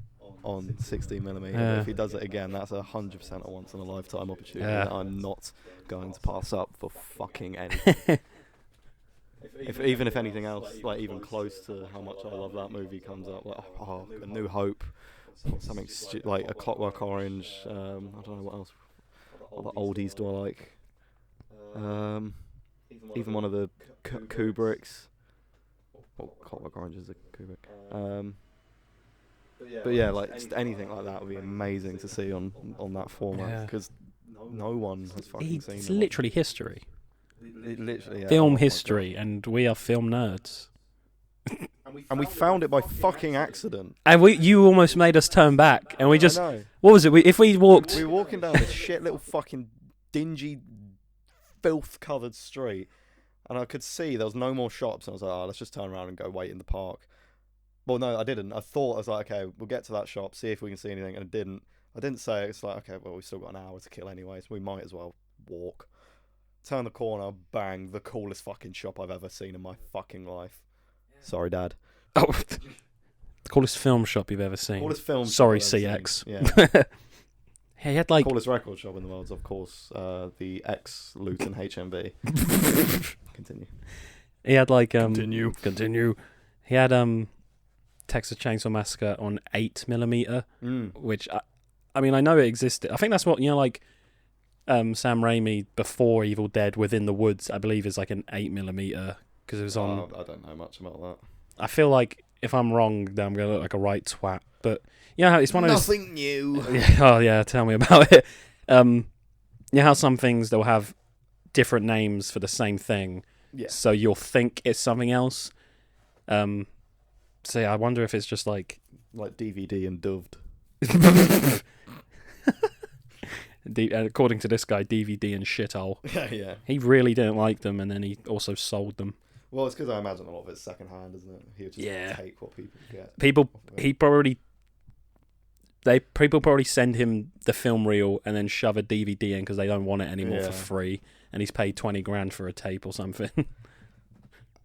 on 16mm. Yeah. If he does it again, that's 100% a once in a lifetime opportunity Yeah. that I'm not going to pass up for fucking anything. Even if anything else, like even close to how much I love that movie comes up, like A New Hope, or something like A Clockwork Orange. I don't know what else. What other oldies do I like? Even one of the Kubricks. Well, Clockwork Orange is a Kubrick. But yeah, like just anything like that would be amazing to see on that format, because no one has fucking seen it. It's literally history. Literally, yeah. Film history, and we are film nerds. And we found it by fucking accident. And you almost made us turn back, and we just... I know. What was it? If we walked... We were walking down this shit little fucking dingy, filth-covered street, and I could see there was no more shops, and I was like, oh, let's just turn around and go wait in the park. Well, no, I didn't. I was like, okay, we'll get to that shop, see if we can see anything, and I didn't say it. It's like, okay, well, we've still got an hour to kill anyway, so we might as well walk. Turn the corner, bang, the coolest fucking shop I've ever seen in my fucking life. Sorry, Dad. Oh, the coolest film shop you've ever seen. Coolest film Sorry, shop I've ever CX. seen. Yeah. He had like... Coolest record shop in the world is, of course, the ex-Luton HMV. Continue. He had like... Continue. He had Texas Chainsaw Massacre on 8mm, which, I mean, I know it existed. I think that's what, like... Sam Raimi before Evil Dead Within the Woods, I believe, is like an 8mm, because it was on... I don't know much about that. I feel like if I'm wrong, then I'm going to look like a right twat. But, yeah, it's one of those... Nothing new. Oh, yeah, tell me about it. You know how some things, they'll have different names for the same thing, so you'll think it's something else. So, yeah, I wonder if it's just like... Like DVD and Doved. According to this guy, DVD and shithole. Yeah. He really didn't like them, and then he also sold them. Well, it's because I imagine a lot of it's secondhand, isn't it? He would just take what people get. People probably send him the film reel and then shove a DVD in because they don't want it anymore for free, and he's paid $20,000 for a tape or something.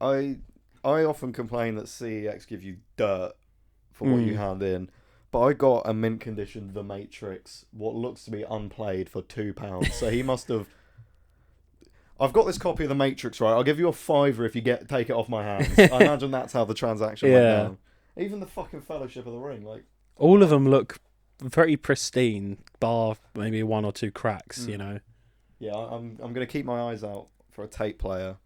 I often complain that CEX give you dirt for what you hand in. But I got a mint condition The Matrix, what looks to be unplayed, for £2. So he must have... I've got this copy of The Matrix, right? I'll give you a £5 if you take it off my hands. I imagine that's how the transaction went down. Even the fucking Fellowship of the Ring, like... All of them look very pristine, bar maybe one or two cracks, you know? Yeah, I'm going to keep my eyes out for a tape player,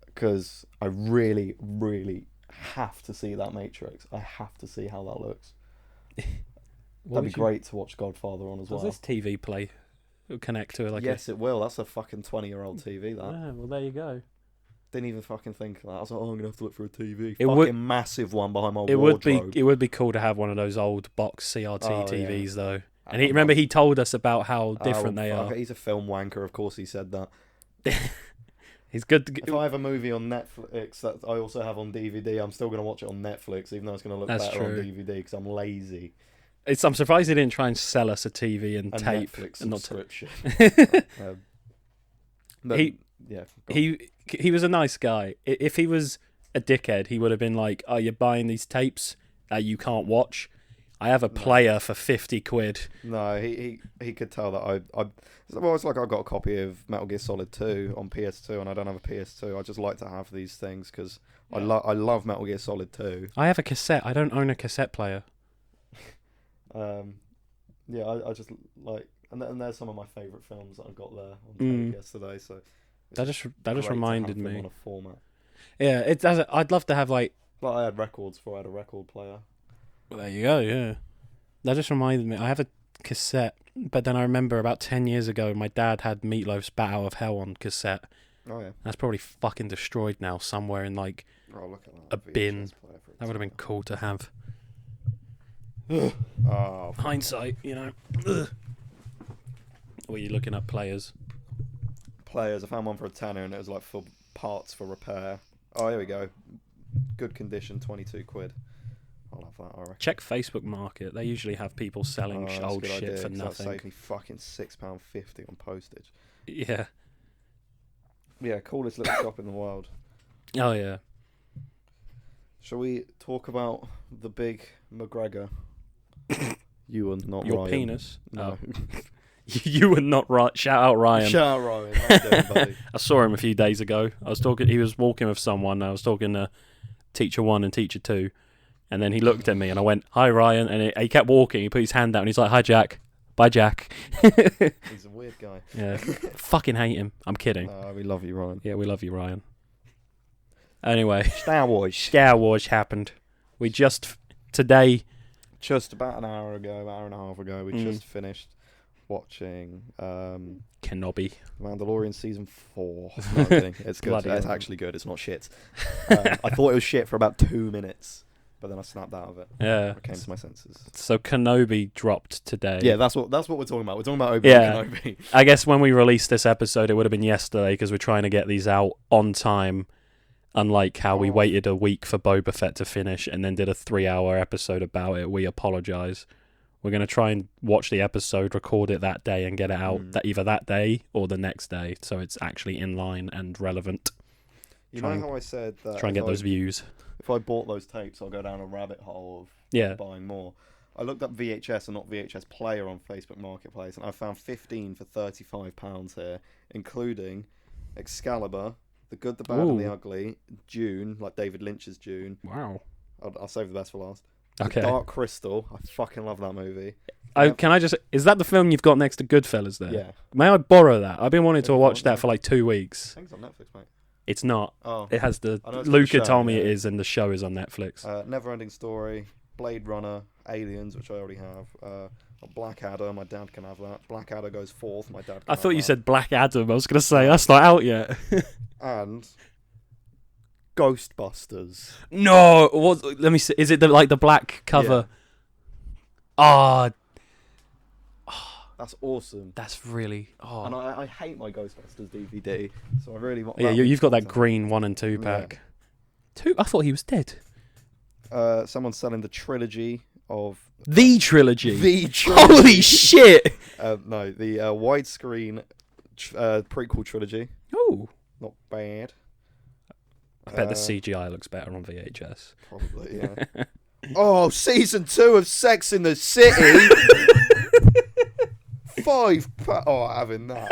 because I really, really have to see that Matrix. I have to see how that looks. That'd be great to watch Godfather on as well. Does this TV play connect to it? Like yes, it will. That's a fucking 20-year-old TV, that. Yeah, well, there you go. Didn't even fucking think of that. I was like, oh, I'm going to have to look for a TV. Massive one behind my wardrobe. It would be cool to have one of those old box CRT TVs, though. And he told us about how different they are. He's a film wanker, of course he said that. He's good. If I have a movie on Netflix that I also have on DVD, I'm still going to watch it on Netflix, even though it's going to look better on DVD, because I'm lazy. I'm surprised he didn't try and sell us a TV and tape. Netflix and subscription. He was a nice guy. If he was a dickhead, he would have been like, "Oh, you're buying these tapes that you can't watch? I have a player for £50." No, he could tell that well, it's like I got a copy of Metal Gear Solid 2 on PS2, and I don't have a PS2. I just like to have these things because I love Metal Gear Solid 2. I have a cassette. I don't own a cassette player. I just like, and there's some of my favourite films that I got there on tape yesterday. So that just reminded me. On a format. Yeah, it does. I'd love to have like I had records before I had a record player. Well, there you go. Yeah, that just reminded me. I have a cassette, but then I remember about 10 years ago, my dad had Meatloaf's "Bat Out of Hell" on cassette. Oh yeah, that's probably fucking destroyed now somewhere in like look at a bin. That would have been cool to have. Hindsight, you know. Were you looking up players? I found one for a tenner, and it was like for parts for repair. Oh, here we go. Good condition, £22. I'll have that, I reckon. Check Facebook Market. They usually have people selling old shit idea, for nothing. That saved me fucking £6.50 on postage. Yeah. Yeah, coolest little shop in the world. Oh, yeah. Shall we talk about the big McGregor? You are not Your Ryan. penis? No. Oh. You were not right. Shout out Ryan. Shout out Ryan. How you doing, buddy? I saw him a few days ago. He was walking with someone. I was talking to teacher 1 and teacher 2. And then he looked at me and I went, "Hi, Ryan." And he kept walking. He put his hand out and he's like, "Hi, Jack." Bye, Jack. He's a weird guy. Yeah. Fucking hate him. I'm kidding. We love you, Ryan. Yeah, we love you, Ryan. Anyway. Star Wars happened. We today... Just about an hour and a half ago, we just finished watching Kenobi. Mandalorian Season 4. No, I'm kidding. It's good. Bloody It's hell. actually good. It's not shit. I thought it was shit for about 2 minutes, but then I snapped out of it. Yeah. I came to my senses. So Kenobi dropped today. Yeah, that's what we're talking about. We're talking about Obi-Wan Kenobi. I guess when we released this episode, it would have been yesterday because we're trying to get these out on time. Unlike how we waited a week for Boba Fett to finish and then did a 3-hour episode about it. We apologise. We're going to try and watch the episode, record it that day and get it out either that day or the next day so it's actually in line and relevant. You know how I said that... Try and get those views. If I bought those tapes, I'll go down a rabbit hole of buying more. I looked up VHS and not VHS player on Facebook Marketplace and I found 15 for £35 here, including Excalibur, The Good, the Bad and the Ugly, Dune, like David Lynch's Dune. Wow. I'll save the best for last. Okay. Dark Crystal. I fucking love that movie. Is that the film you've got next to Goodfellas there? Yeah. May I borrow that? I've been wanting to watch that for like 2 weeks. I think it's on Netflix, mate. It's not. Oh. It has I know it's Luca the show, told me yeah. it is and the show is on Netflix. Neverending Story, Blade Runner, Aliens, which I already have. Blackadder, my dad can have that. Blackadder goes fourth, my dad can I thought have you that. said Black Adam. I was going to say, that's not out yet. And Ghostbusters. No! Let me see. Is it the black cover? Ah, That's awesome. that's really... Oh. And I hate my Ghostbusters DVD, so I really want... Yeah, you've got that green 1 and 2 pack. Yeah. I thought he was dead. Someone's selling the trilogy of... The trilogy? The trilogy! Holy shit! No, the widescreen prequel trilogy. Oh. Not bad. I bet the CGI looks better on VHS. Probably, yeah. Oh, season 2 of Sex in the City! Having that.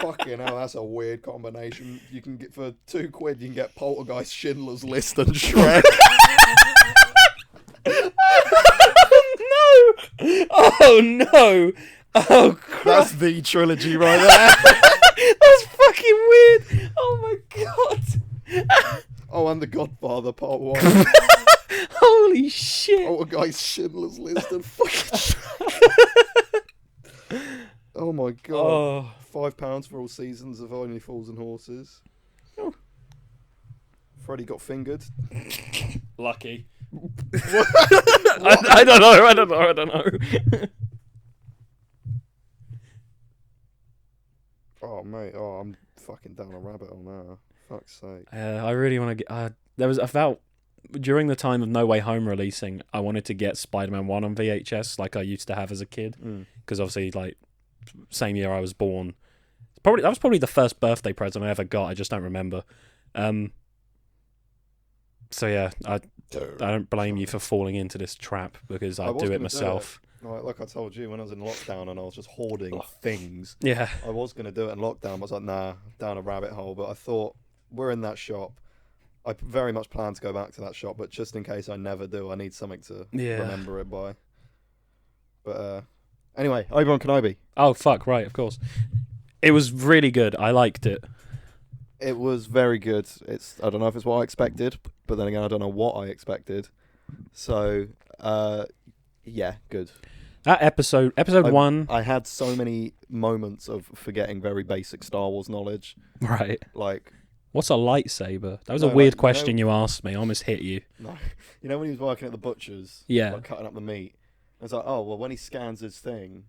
Fucking hell, that's a weird combination. You can get, for £2, you can get Poltergeist, Schindler's List and Shrek. No! Oh, no! Oh, crap. That's the trilogy right there. That's fucking weird! Oh, my God! Oh, and The Godfather Part 1. Holy shit! Poltergeist, Schindler's List and fucking Oh my god. Oh. £5 for all seasons of Only Fools and Horses. Oh. Freddie got fingered. Lucky. I don't know. Oh mate, I'm fucking down a rabbit hole now. Fuck's sake. I really want to get... during the time of No Way Home releasing, I wanted to get Spider-Man 1 on VHS like I used to have as a kid. Because obviously, like, same year I was born. That was probably the first birthday present I ever got. I just don't remember. So yeah, I don't blame you for falling into this trap because I do it myself. Like I told you, when I was in lockdown and I was just hoarding things. Yeah. I was going to do it in lockdown. I was like, nah, down a rabbit hole. But I thought, we're in that shop. I very much plan to go back to that shop, but just in case I never do, I need something to remember it by. But anyway, Obi-Wan Kenobi. Oh, fuck, right, of course. It was really good. I liked it. It was very good. I don't know if it's what I expected, but then again, I don't know what I expected. So, yeah, good. That episode 1... I had so many moments of forgetting very basic Star Wars knowledge. Right. Like... What's a lightsaber? That was a weird question you asked me. I almost hit you. No. You know when he was working at the butcher's? Yeah. Like cutting up the meat? I was like, oh, well, when he scans his thing,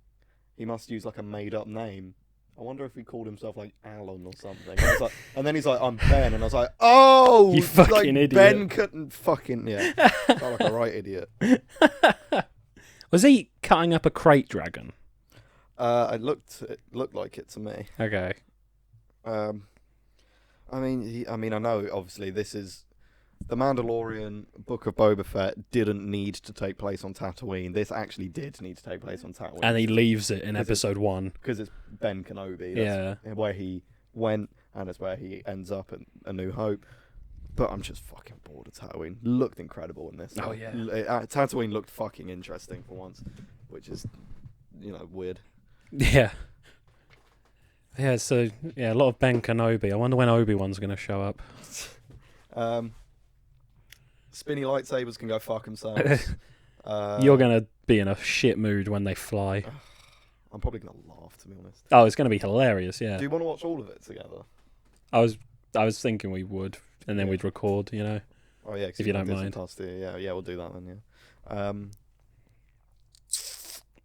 he must use like a made-up name. I wonder if he called himself like Alan or something. And then he's like, I'm Ben. And I was like, oh! You fucking like, idiot. Ben couldn't fucking... Yeah. Felt like a right idiot. Was he cutting up a crate dragon? It looked like it to me. Okay. I mean, I know, obviously, this is The Mandalorian Book of Boba Fett didn't need to take place on Tatooine. This actually did need to take place on Tatooine. And he leaves it in episode 1. Because it's Ben Kenobi. That's where he went, and it's where he ends up in A New Hope. But I'm just fucking bored of Tatooine. Looked incredible in this. Oh, yeah. Tatooine looked fucking interesting for once, which is, weird. Yeah. Yeah, so, a lot of Ben Kenobi. I wonder when Obi-Wan's going to show up. Spinny lightsabers can go fuck themselves. You're going to be in a shit mood when they fly. I'm probably going to laugh, to be honest. Oh, it's going to be hilarious, yeah. Do you want to watch all of it together? I was thinking we would, and then we'd record, Oh, yeah, if you don't mind. Yeah, we'll do that then, yeah.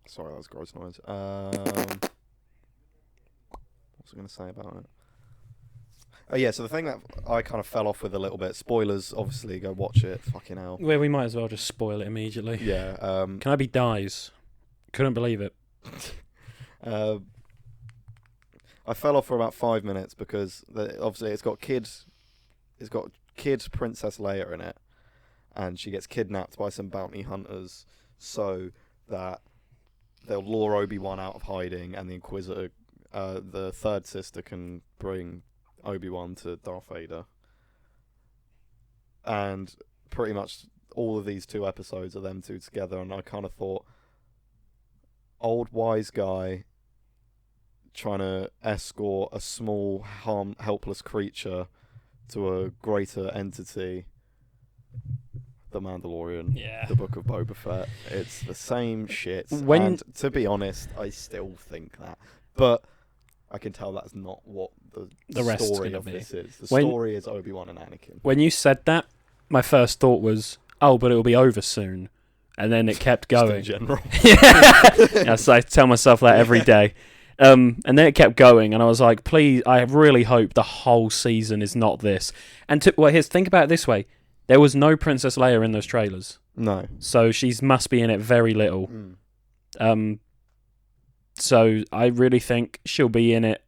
Sorry, that was gross noise. What was I going to say about it? Oh, yeah, so the thing that I kind of fell off with a little bit, spoilers, obviously, go watch it, fucking hell. Well, we might as well just spoil it immediately. Yeah. Kenobi dies. Couldn't believe it. I fell off for about 5 minutes because obviously it's got kid Princess Leia in it, and she gets kidnapped by some bounty hunters so that they'll lure Obi-Wan out of hiding, and the Inquisitor, the third sister, can bring Obi-Wan to Darth Vader. And pretty much all of these 2 episodes are them 2 together, and I kind of thought, old wise guy trying to escort a small, helpless creature to a greater entity. The Mandalorian, the Book of Boba Fett. It's the same shit. And to be honest, I still think that. But I can tell that's not what the story of this is. The story is Obi-Wan and Anakin. When you said that, my first thought was, oh, but it'll be over soon. And then it kept going. Just in general. Yes, I tell myself that every day. And then it kept going, and I was like, please, I really hope the whole season is not this. And think about it this way. There was no Princess Leia in those trailers. No. So she must be in it very little. So I really think she'll be in it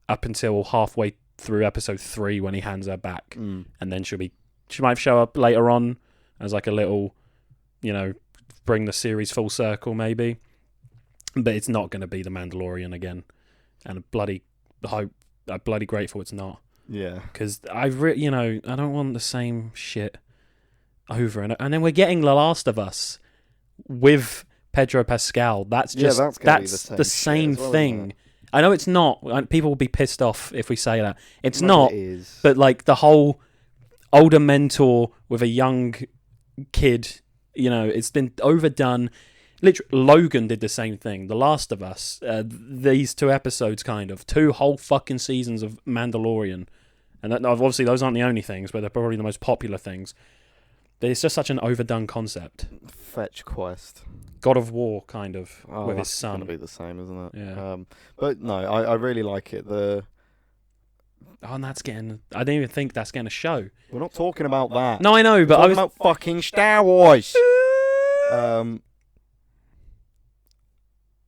up until halfway through episode 3 when he hands her back. And then she might show up later on as like a little, bring the series full circle maybe. But it's not going to be the Mandalorian again. And I'm bloody grateful it's not. Yeah. Because I don't want the same shit over. And then we're getting The Last of Us with Pedro Pascal. That's the same thing. I know it's not. People will be pissed off if we say that. It's not. It is. But like the whole older mentor with a young kid, it's been overdone. Literally, Logan did the same thing. The Last of Us, these 2 episodes, 2 whole fucking seasons of Mandalorian, and obviously those aren't the only things, but they're probably the most popular things. But it's just such an overdone concept. Fetch quest, God of War, with his son. It's gonna be the same, isn't it? Yeah. But no, I really like it. And I didn't even think that's getting a show. We're not talking about that. No, I know, but I was talking about fucking Star Wars.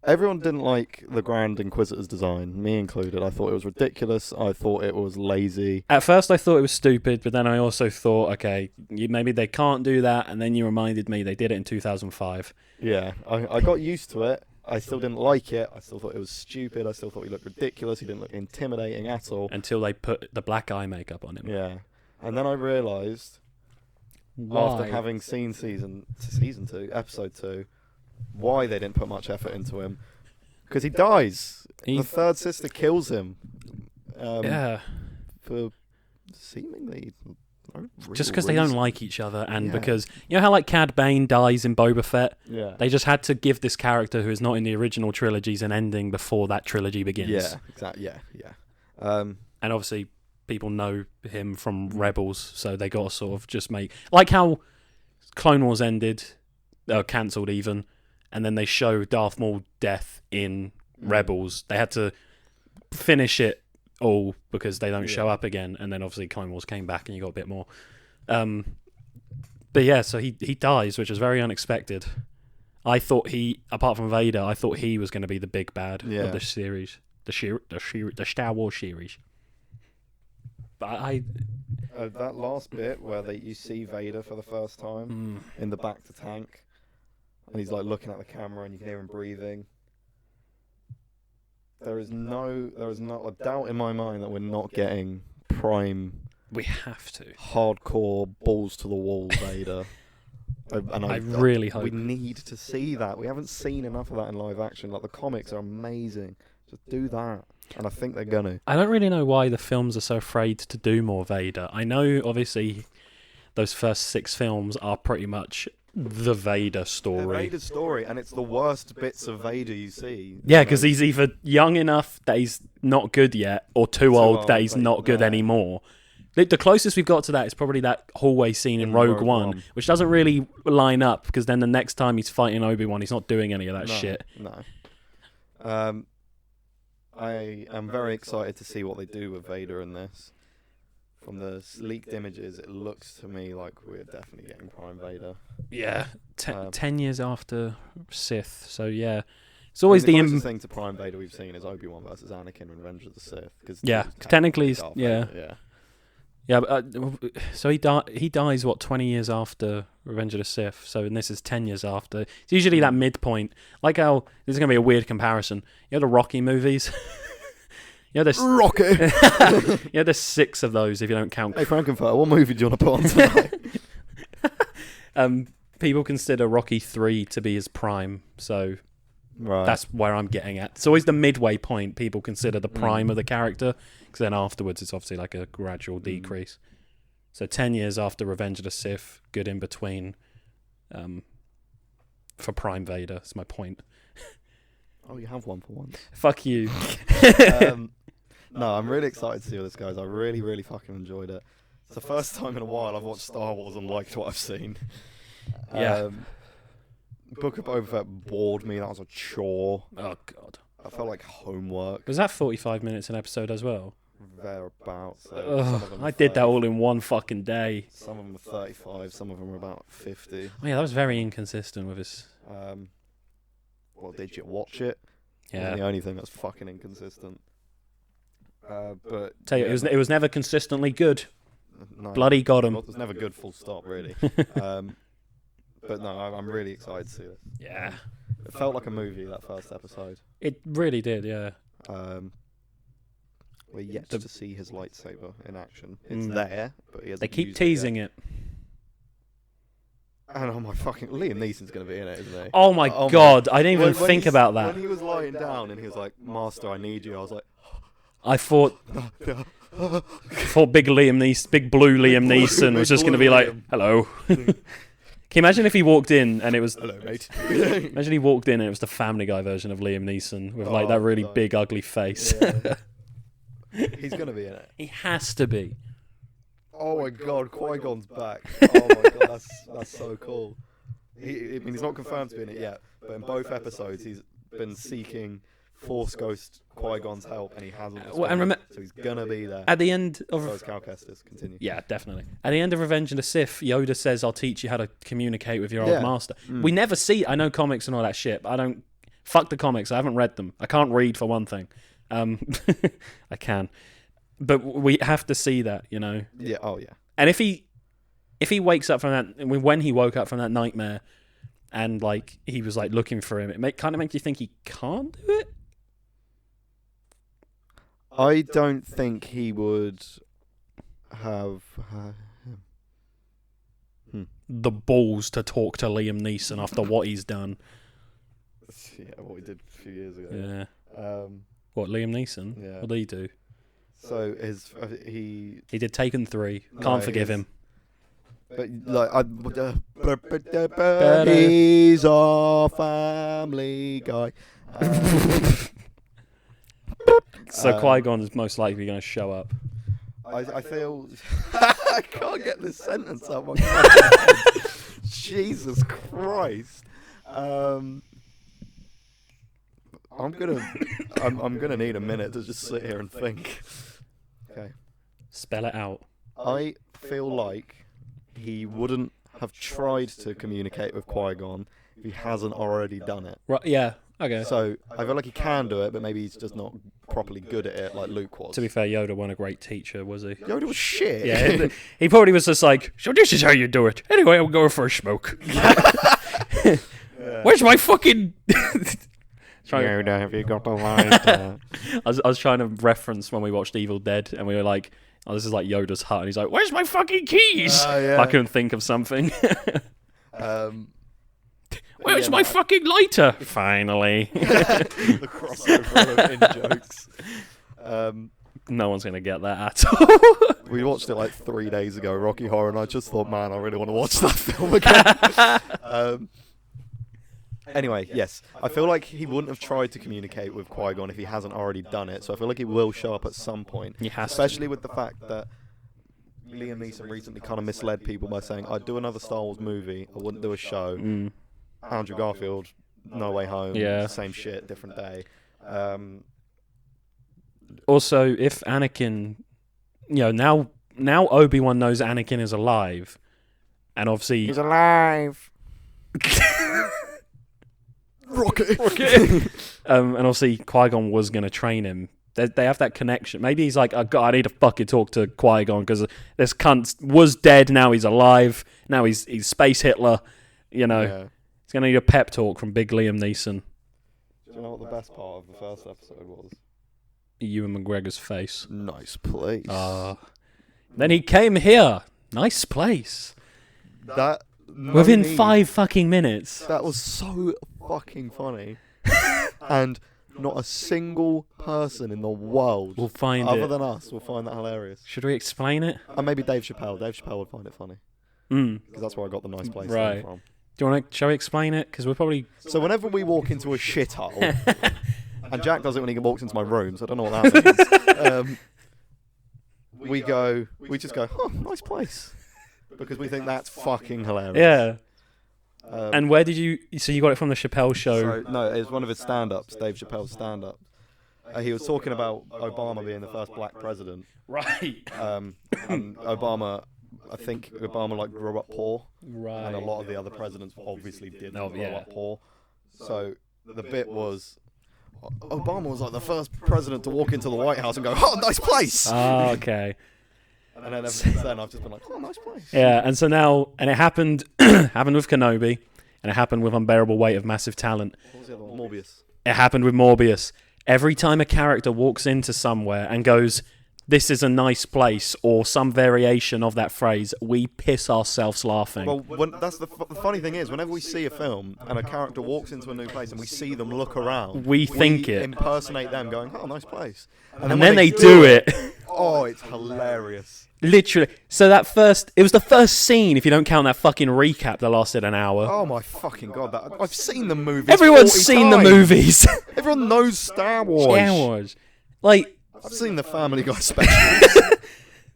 Everyone didn't like the Grand Inquisitor's design, me included. I thought it was ridiculous. I thought it was lazy. At first I thought it was stupid, but then I also thought, okay, maybe they can't do that, and then you reminded me they did it in 2005. Yeah, I got used to it. I still didn't like it. I still thought it was stupid. I still thought he looked ridiculous. He didn't look intimidating at all. Until they put the black eye makeup on him. Yeah. And then I realised, after having seen season 2, episode 2, why they didn't put much effort into him. Because he dies. The third sister kills him. For seemingly... just because they don't like each other, and because... You know how like Cad Bane dies in Boba Fett? Yeah. They just had to give this character who is not in the original trilogies an ending before that trilogy begins. Yeah, exactly. Yeah. And obviously, people know him from Rebels, so they got to sort of just make... Like how Clone Wars ended, cancelled even, and then they show Darth Maul death in Rebels. They had to finish it all because they don't show up again, and then obviously Clone Wars came back and you got a bit more. But yeah, so he dies, which is very unexpected. I thought apart from Vader, I thought he was going to be the big bad of the series, the Star Wars series. But I that last bit where you see Vader for the first time in the back to tank, and he's like looking at the camera, and you can hear him breathing. There is not a doubt in my mind that we're not getting prime. We have to. Hardcore balls to the wall Vader. I really hope we need to see that. We haven't seen enough of that in live action. Like, the comics are amazing. Just do that. And I think they're gonna. I don't really know why the films are so afraid to do more Vader. I know, obviously, those first 6 films are pretty much the Vader story. The Vader story, and it's the worst bits of Vader you see. Yeah, because he's either young enough that he's not good yet, or too old that he's not good anymore. The closest we've got to that is probably that hallway scene in Rogue One, which doesn't really line up, because then the next time he's fighting Obi-Wan, he's not doing any of that shit. No. I am very excited to see what they do with Vader in this. From the leaked images, it looks to me like we're definitely getting Prime Vader. Yeah, 10 years after Sith, so yeah. It's always the closest thing to Prime Vader we've seen is Obi-Wan versus Anakin in Revenge of the Sith. Yeah, technically, yeah. Yeah. Yeah, but, so he dies, 20 years after Revenge of the Sith, so and this is 10 years after. It's usually that midpoint. Like how, this is going to be a weird comparison. You know the Rocky movies? There's Rocky! There's 6 of those if you don't count. Hey, Frankenfurter, what movie do you want to put on tonight? People consider Rocky 3 to be his prime, so right. That's where I'm getting at. It's always the midway point people consider the prime of the character, because then afterwards it's obviously like a gradual decrease. So 10 years after Revenge of the Sith, good in between for Prime Vader, is my point. Oh, you have one for once. Fuck you. No, I'm really excited to see all this, guys. I really, really fucking enjoyed it. It's the first time in a while I've watched Star Wars and liked what I've seen. Yeah. Book of Boba Fett bored me. That was a chore. Oh, God. I felt like homework. Was that 45 minutes an episode as well? Thereabouts. I did that all in one fucking day. Some of them were 35, some of them were about 50. Oh, yeah, that was very inconsistent with his... Well, did you watch it? Yeah. It was the only thing that's fucking inconsistent. But Tell you, it was never consistently good. No, Bloody got him. It was never good, full stop, really. But no, I'm really excited to see this. Yeah. It felt like a movie, that first episode. It really did, yeah. We're yet to see his lightsaber in action. It's there, but he hasn't. They keep used teasing it. And oh my fucking, Liam Neeson's going to be in it, isn't he? Oh my God, I didn't even think about that. When he was lying down and he was like, "Master, I need you," I was like, I thought big blue Liam Neeson was just going to be like, "Hello." Can you imagine if he walked in and it was... "Hello, mate." Imagine he walked in and it was the Family Guy version of Liam Neeson with like that really big ugly face. Yeah. He's going to be in it. He has to be. Oh my God, Qui-Gon's back. Oh my God, that's so cool. He's not confirmed to be in it yet, but in both episodes he's been seeking Force Ghost Qui-Gon's help, and he hasn't. So he's gonna be there. At the end of Cal Kestis, continue. Yeah, definitely. At the end of Revenge of the Sith, Yoda says, "I'll teach you how to communicate with your old master." We never see. I know comics and all that shit, but I don't. Fuck the comics. I haven't read them. I can't read for one thing. I can. But we have to see that, you know. Yeah. Oh, yeah. And if he wakes up from that, when he woke up from that nightmare, and like he was like looking for him, it kind of makes you think he can't do it. I don't think he would have the balls to talk to Liam Neeson after what he's done. Yeah, what he did a few years ago. Yeah. What, Liam Neeson? Yeah. What did he do? So he did Taken 3. Can't forgive him. But like, he's a Family Guy. So Qui-Gon is most likely going to show up. I feel I can't get this sentence out of my head. Jesus Christ. I'm gonna need a minute to just sit here and think. Okay. Spell it out. I feel like he wouldn't have tried to communicate with Qui-Gon if he hasn't already done it. Right? Yeah. Okay. So I feel like he can do it, but maybe he's just not properly good at it like Luke was. To be fair, Yoda wasn't a great teacher, was he? Yoda was shit. Yeah, he probably was just like, so this is how you do it. Anyway, I'm going for a smoke. Where's my fucking... Yoda, have you got a lighter? I was trying to reference when we watched Evil Dead, and we were like, oh, this is like Yoda's hut, and he's like, where's my fucking keys? I couldn't think of something. Where's my fucking lighter? Finally. The crossover of in-jokes. No one's going to get that at all. We watched it like 3 days ago, Rocky Horror, and I just thought, man, I really want to watch that film again. Anyway, yes. I feel like he wouldn't have tried to communicate with Qui-Gon if he hasn't already done it, so I feel like he will show up at some point. Especially with the fact that Liam Neeson recently kind of misled people by saying, I'd do another Star Wars movie, I wouldn't do a show. Andrew Garfield, No Way Home, same shit, different day. Also, if Anakin, now Obi-Wan knows Anakin is alive, and obviously he's alive. Rocket. And obviously Qui-Gon was going to train him. They have that connection. Maybe he's like, oh, God, I need to fucking talk to Qui-Gon because this cunt was dead. Now he's alive. Now he's Space Hitler. He's going to need a pep talk from big Liam Neeson. Do you know what the best part of the first episode was? Ewan McGregor's face. Nice place. Then he came here. Nice place. That within 5 fucking minutes. That was so fucking funny. And not a single person in the world will find other than us will find that hilarious. Should we explain it? And maybe Dave Chappelle. Dave Chappelle would find it funny. Because that's where I got the nice place from. Do you want to? Shall we explain it? Because we're probably... So whenever we walk into a shithole, and Jack does it when he walks into my room, so I don't know what that means. We just go, oh, nice place. Because we think that's fucking hilarious. Yeah. And where did you... So you got it from the Chappelle show? So, no, it was one of his stand-ups, Dave Chappelle's stand-up. He was talking about Obama being the first black president. Right. And Obama... I think Obama grew up poor, right? And a lot of the other presidents obviously didn't grow up poor. So the bit was, Obama was like the first president to walk into the White House and go, "Oh, nice place." Oh, okay. And then ever since then, I've just been like, "Oh, nice place." Yeah, and so now, and it happened, happened with Kenobi, and it happened with Unbearable Weight of Massive Talent. What was the other one? Morbius. It happened with Morbius. Every time a character walks into somewhere and goes, "This is a nice place," or some variation of that phrase, we piss ourselves laughing. Well, that's the funny thing is, whenever we see a film and a character walks into a new place and we see them look around, we think it. Impersonate them going, "Oh, nice place." And then they do it. Oh, it's hilarious. Literally. So it was the first scene, if you don't count that fucking recap that lasted an hour. Oh my fucking God, I've seen the movies. Everyone's seen the movies. Everyone knows Star Wars. Like, I've seen the Family Guy specials.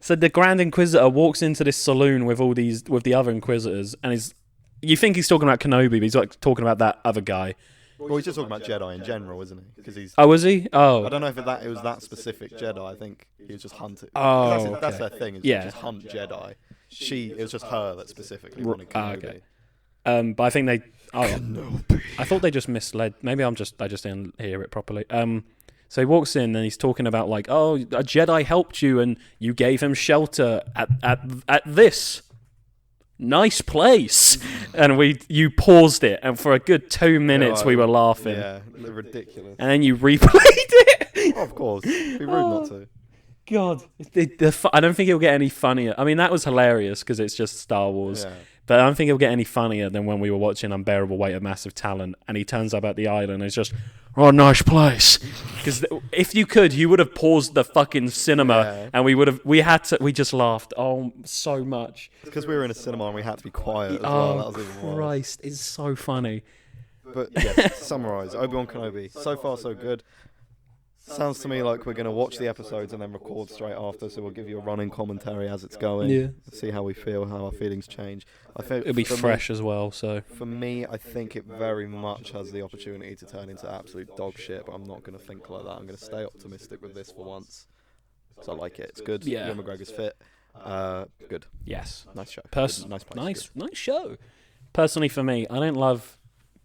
So the Grand Inquisitor walks into this saloon with with the other Inquisitors, and you think he's talking about Kenobi, but he's like talking about that other guy. Well, he's just talking about Jedi in general, isn't he? Because he's. Oh, was he? Oh. I don't know if it was that specific Jedi. I think he was just hunted. Oh, that's their thing. Is just hunt Jedi. It was just her that specifically wanted Kenobi. Okay. But I think they. Oh, Kenobi. I thought they just misled. Maybe I just didn't hear it properly. So he walks in and he's talking about like, oh, a Jedi helped you and you gave him shelter at this nice place, and you paused it, and for a good 2 minutes we were laughing. Yeah, ridiculous. And then you replayed it. Oh, of course, it'd be rude not to. God, I don't think it'll get any funnier. I mean, that was hilarious because it's just Star Wars. Yeah. But I don't think it'll get any funnier than when we were watching Unbearable Weight of Massive Talent, and he turns up at the island and it's just, oh, nice place. Because if you could, you would have paused the fucking cinema, and we just laughed so much. Because we were in a cinema and we had to be quiet as well. That was even Christ, it's so funny. But yeah, to summarise, Obi-Wan Kenobi, so far so good. Sounds to me like we're going to watch the episodes and then record straight after, so we'll give you a running commentary as it's going. Yeah. See how we feel, how our feelings change. I think it'll be fresh as well, so... For me, I think it very much has the opportunity to turn into absolute dog shit, but I'm not going to think like that. I'm going to stay optimistic with this for once. So I like it. It's good. Yeah. Ewan McGregor's fit. Good. Yes. Nice show. Nice place. Nice show. Personally, for me, I don't love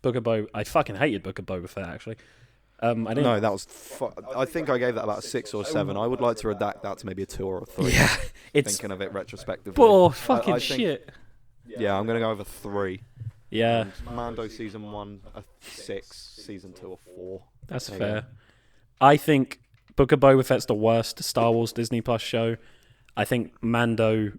Book of Boba. I fucking hated Book of Boba Fett actually. I didn't. No, that was. I think I gave that about a 6 or 7. I would like to redact that to maybe a 2 or a 3. Yeah, it's thinking of it retrospectively. oh fucking I think, shit. Yeah, I'm gonna go over 3. Yeah, and Mando season 1 a 6, season 2 a 4. That's fair. I think Book of Boba Fett's the worst Star Wars Disney Plus show. I think Mando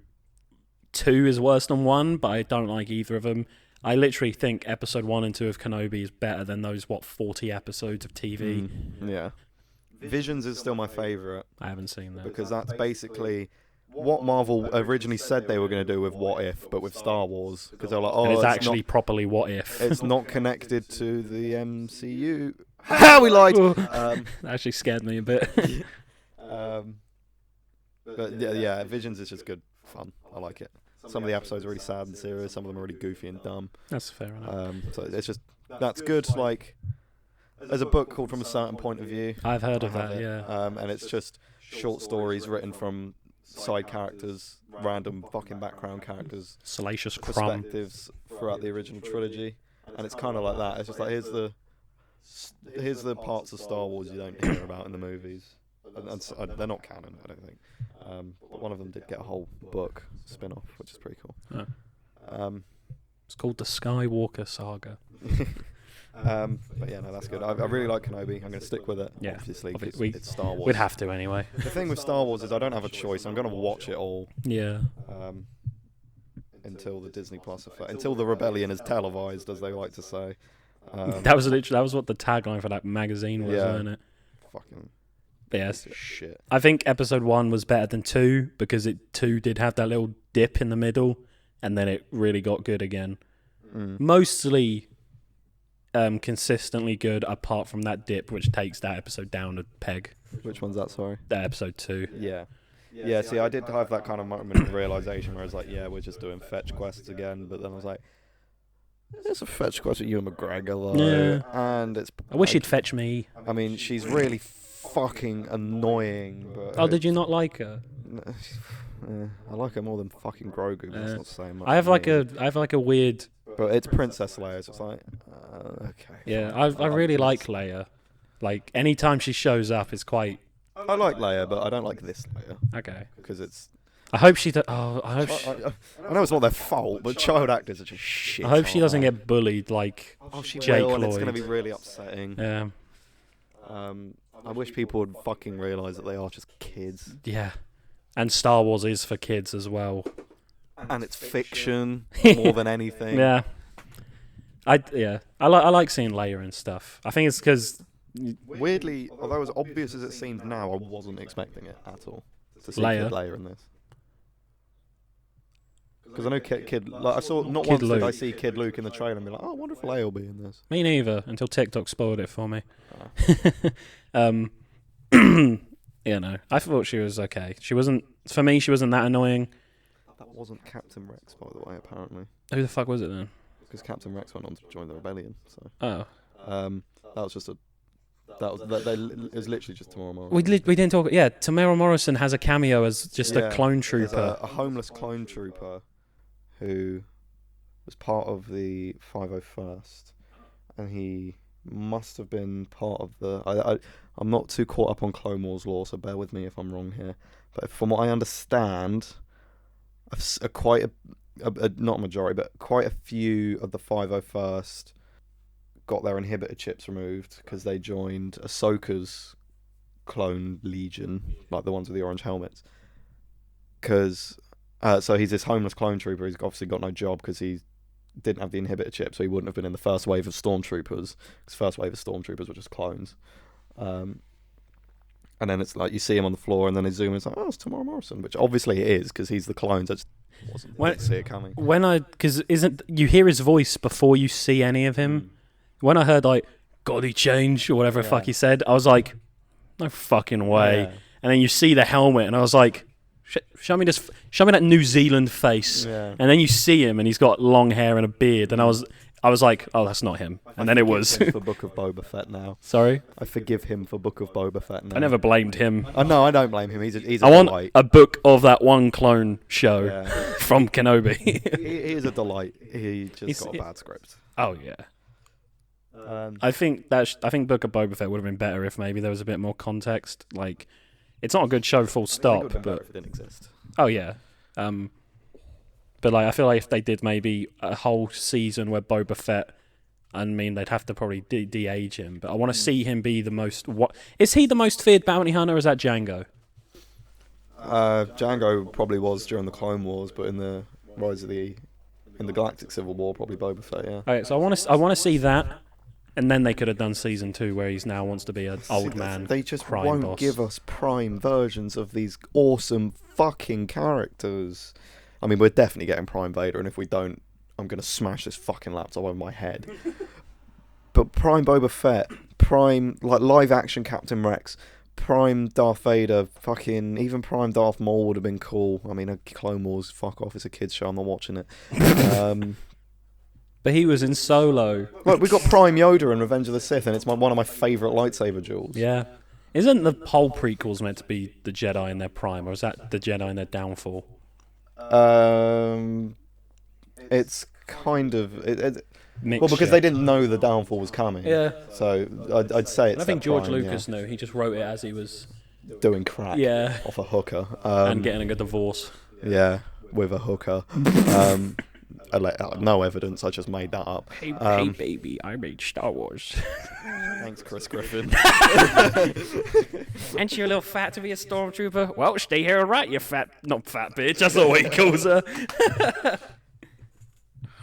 2 is worse than 1, but I don't like either of them. I literally think episode 1 and 2 of Kenobi is better than those 40 episodes of TV. Yeah. Visions is still my favourite. I haven't seen that. Because that's basically what Marvel originally said they were going to do with What If, but with Star Wars. Because they're like, and it's actually not, properly What If. It's not connected to the MCU. How we lied! That actually scared me a bit. But yeah, Visions is just good fun. I like it. Some of the episodes are really sad and serious. Some of them are really goofy and dumb. That's fair enough. So it's just, that's good. Like, there's a book called From a Certain Point of View. I've heard of that, yeah. And it's just short stories written from side characters, random fucking background characters, Salacious Crumb perspectives throughout the original trilogy. And it's kind of like that. It's just like, here's the parts of Star Wars you don't hear about in the movies. And they're not canon, I don't think. But one of them did get a whole book spin-off, which is pretty cool. Oh. It's called the Skywalker Saga. But yeah, no, that's good. I really like Kenobi. I'm going to stick with it, yeah, obviously, because it's Star Wars. We'd have to anyway. The thing with Star Wars is I don't have a choice. I'm going to watch it all. Yeah. Until the Disney Plus effect, until the rebellion is televised, as they like to say. That was what the tagline for that magazine was, wasn't it? Fucking. Yes. Shit. I think episode 1 was better than 2 because 2 did have that little dip in the middle, and then it really got good again. Mostly consistently good, apart from that dip, which takes that episode down a peg. Which one's that, sorry? That episode 2. Yeah, see, I did have that kind of moment of realisation where I was like, yeah, we're just doing fetch quests again, but then I was like, there's a fetch quest with Ewan McGregor, though, and it's... I wish he'd fetch me. I mean, she's really fucking annoying, but... Oh, did you not like her? I like her more than fucking Grogu, but that's not saying much. I have like a weird... But it's Princess Leia, so it's like, okay. Yeah, I really like Leia. Like, anytime she shows up, it's quite... I like Leia, but I don't like this Leia. Okay. Because it's... I hope she... I know it's not their fault, but child actors are just shit. I hope she doesn't get bullied like Jake will, Lloyd. And it's going to be really upsetting. Yeah. I wish people would fucking realise that they are just kids. Yeah. And Star Wars is for kids as well. And it's fiction more than anything. Yeah. I like seeing Leia and stuff. I think it's because... Weirdly, although as obvious as it seems now, I wasn't expecting it at all. To see Leia. Kid Leia in this. Because I know Kid like I saw not Kid once Luke. did I see Kid Luke in the trailer and be like, oh, I wonder if Leia will be in this. Me neither, until TikTok spoiled it for me. Yeah, no. I thought she was okay. She wasn't that annoying. That wasn't Captain Rex, by the way, apparently. Who the fuck was it then? Because Captain Rex went on to join the rebellion, so... Oh. That was just a... it was literally just Tamara Morrison. We didn't talk... Yeah, Tamara Morrison has a cameo as just a clone trooper. A homeless clone trooper who was part of the 501st, and he must have been part of the... I'm not too caught up on Clone Wars lore, so bear with me if I'm wrong here. But from what I understand, quite a not a majority, but quite a few of the 501st got their inhibitor chips removed because they joined Ahsoka's clone legion, like the ones with the orange helmets. Because so he's this homeless clone trooper. He's obviously got no job because he didn't have the inhibitor chip, so he wouldn't have been in the first wave of stormtroopers. Because first wave of stormtroopers were just clones. And then it's like you see him on the floor, and then they zoom in. It's like, oh, it's Tamara Morrison, which obviously it is because he's the clones. I just didn't see it coming. Because you hear his voice before you see any of him. When I heard like "God, he changed" or whatever the fuck he said, I was like, no fucking way. Yeah. And then you see the helmet, and I was like, show me that New Zealand face. Yeah. And then you see him, and he's got long hair and a beard, and I was like, oh, that's not him. And then it was. For Book of Boba Fett now. Sorry? I forgive him for Book of Boba Fett now. I never blamed him. No, I don't blame him. He's a I want delight. a book of that one clone show from Kenobi. he is a delight. He's got a bad script. Oh, yeah. I think Book of Boba Fett would have been better if maybe there was a bit more context. Like, it's not a good show, full stop. It would have been better if it didn't exist. Oh yeah, but like I feel like if they did maybe a whole season where Boba Fett, I mean they'd have to probably de-age him. But I want to see him be the most. What is he the most feared bounty hunter? Or is that Django? Django probably was during the Clone Wars, but in the Galactic Civil War, probably Boba Fett. Yeah. Okay, so I want to see that, and then they could have done season 2 where he's now wants to be an old man. They just crime won't boss. give us prime versions of these awesome fucking characters. I mean, we're definitely getting Prime Vader, and if we don't, I'm gonna smash this fucking laptop over my head. But Prime Boba Fett, Prime live action Captain Rex, Prime Darth Vader, fucking even Prime Darth Maul would have been cool. I mean, Clone Wars, fuck off, it's a kids show, I'm not watching it. But he was in Solo. Look, we got Prime Yoda in Revenge of the Sith, and it's one of my favourite lightsaber duels. Yeah. Isn't the whole prequels meant to be the Jedi in their prime, or is that the Jedi in their downfall? It's kind of Mixture. well, because they didn't know the downfall was coming. Yeah. So I'd say it's. I think George Prime, Lucas knew. He just wrote it as he was doing crack. Yeah. Off a hooker. And getting a divorce. Yeah, with a hooker. No evidence. I just made that up. Hey baby, I made Star Wars. Thanks, Chris Griffin. Ain't you a little fat to be a stormtrooper? Well, stay here and right, you not fat bitch. That's not what he calls her.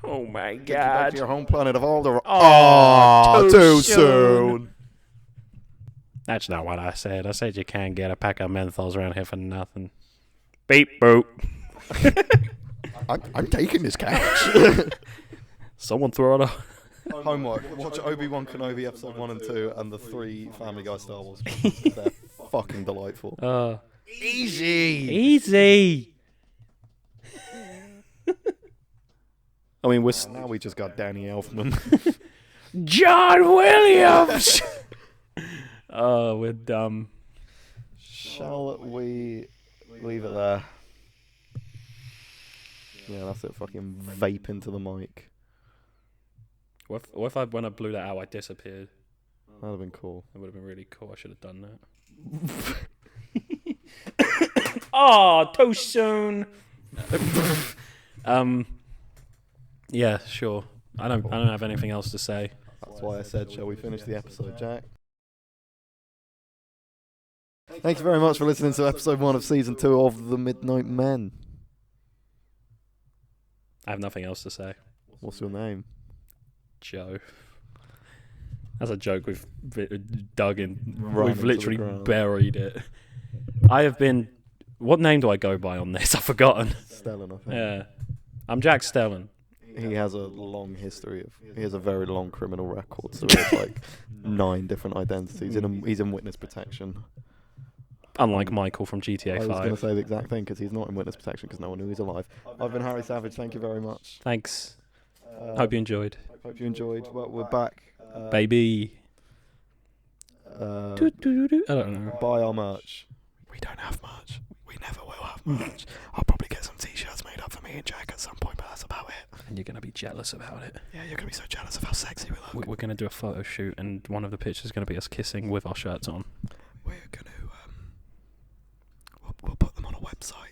Oh my Get you back god. to your home planet of Alderaan. Oh, too soon. That's not what I said. I said you can't get a pack of menthols around here for nothing. Beep boop. I'm taking this couch. Someone throw it up. Homework. Watch Obi-Wan Kenobi episode 1 and 2 and the 3 Family Guy Star Wars. They're fucking delightful. Easy. I mean, Now we just got Danny Elfman. John Williams. Oh, we're dumb. Shall we leave it there? Yeah, that's it. Fucking vape into the mic. What if when I blew that out, I disappeared? That'd have been cool. That would have been really cool. I should have done that. Oh, too soon. Yeah, sure. I don't have anything else to say. That's why I said, shall we finish the episode, Jack? Thank you very much for listening to episode 1 of season 2 of The Midnight Men. I have nothing else to say. What's your name? Joe. That's a joke we've dug in. Right We've into literally the ground. buried it. I have been... What name do I go by on this? I've forgotten. Stellan, I think. Yeah. I'm Jack Stellan. He has a long history of... He has a very long criminal record, so he has like 9 different identities. He's in witness protection. Unlike Michael from GTA 5. I was going to say the exact thing, because he's not in witness protection, because no one knew he's alive. I've been Harry Savage, thank you very much. Thanks. Hope you enjoyed. Hope you enjoyed. Well, we're back. Baby. I don't know. Buy our merch. We don't have merch. We never will have merch. I'll probably get some t-shirts made up for me and Jack at some point, but that's about it. And you're going to be jealous about it. Yeah, you're going to be so jealous of how sexy we look. We're going to do a photo shoot, and one of the pictures is going to be us kissing with our shirts on. We're going to... We'll put them on a website.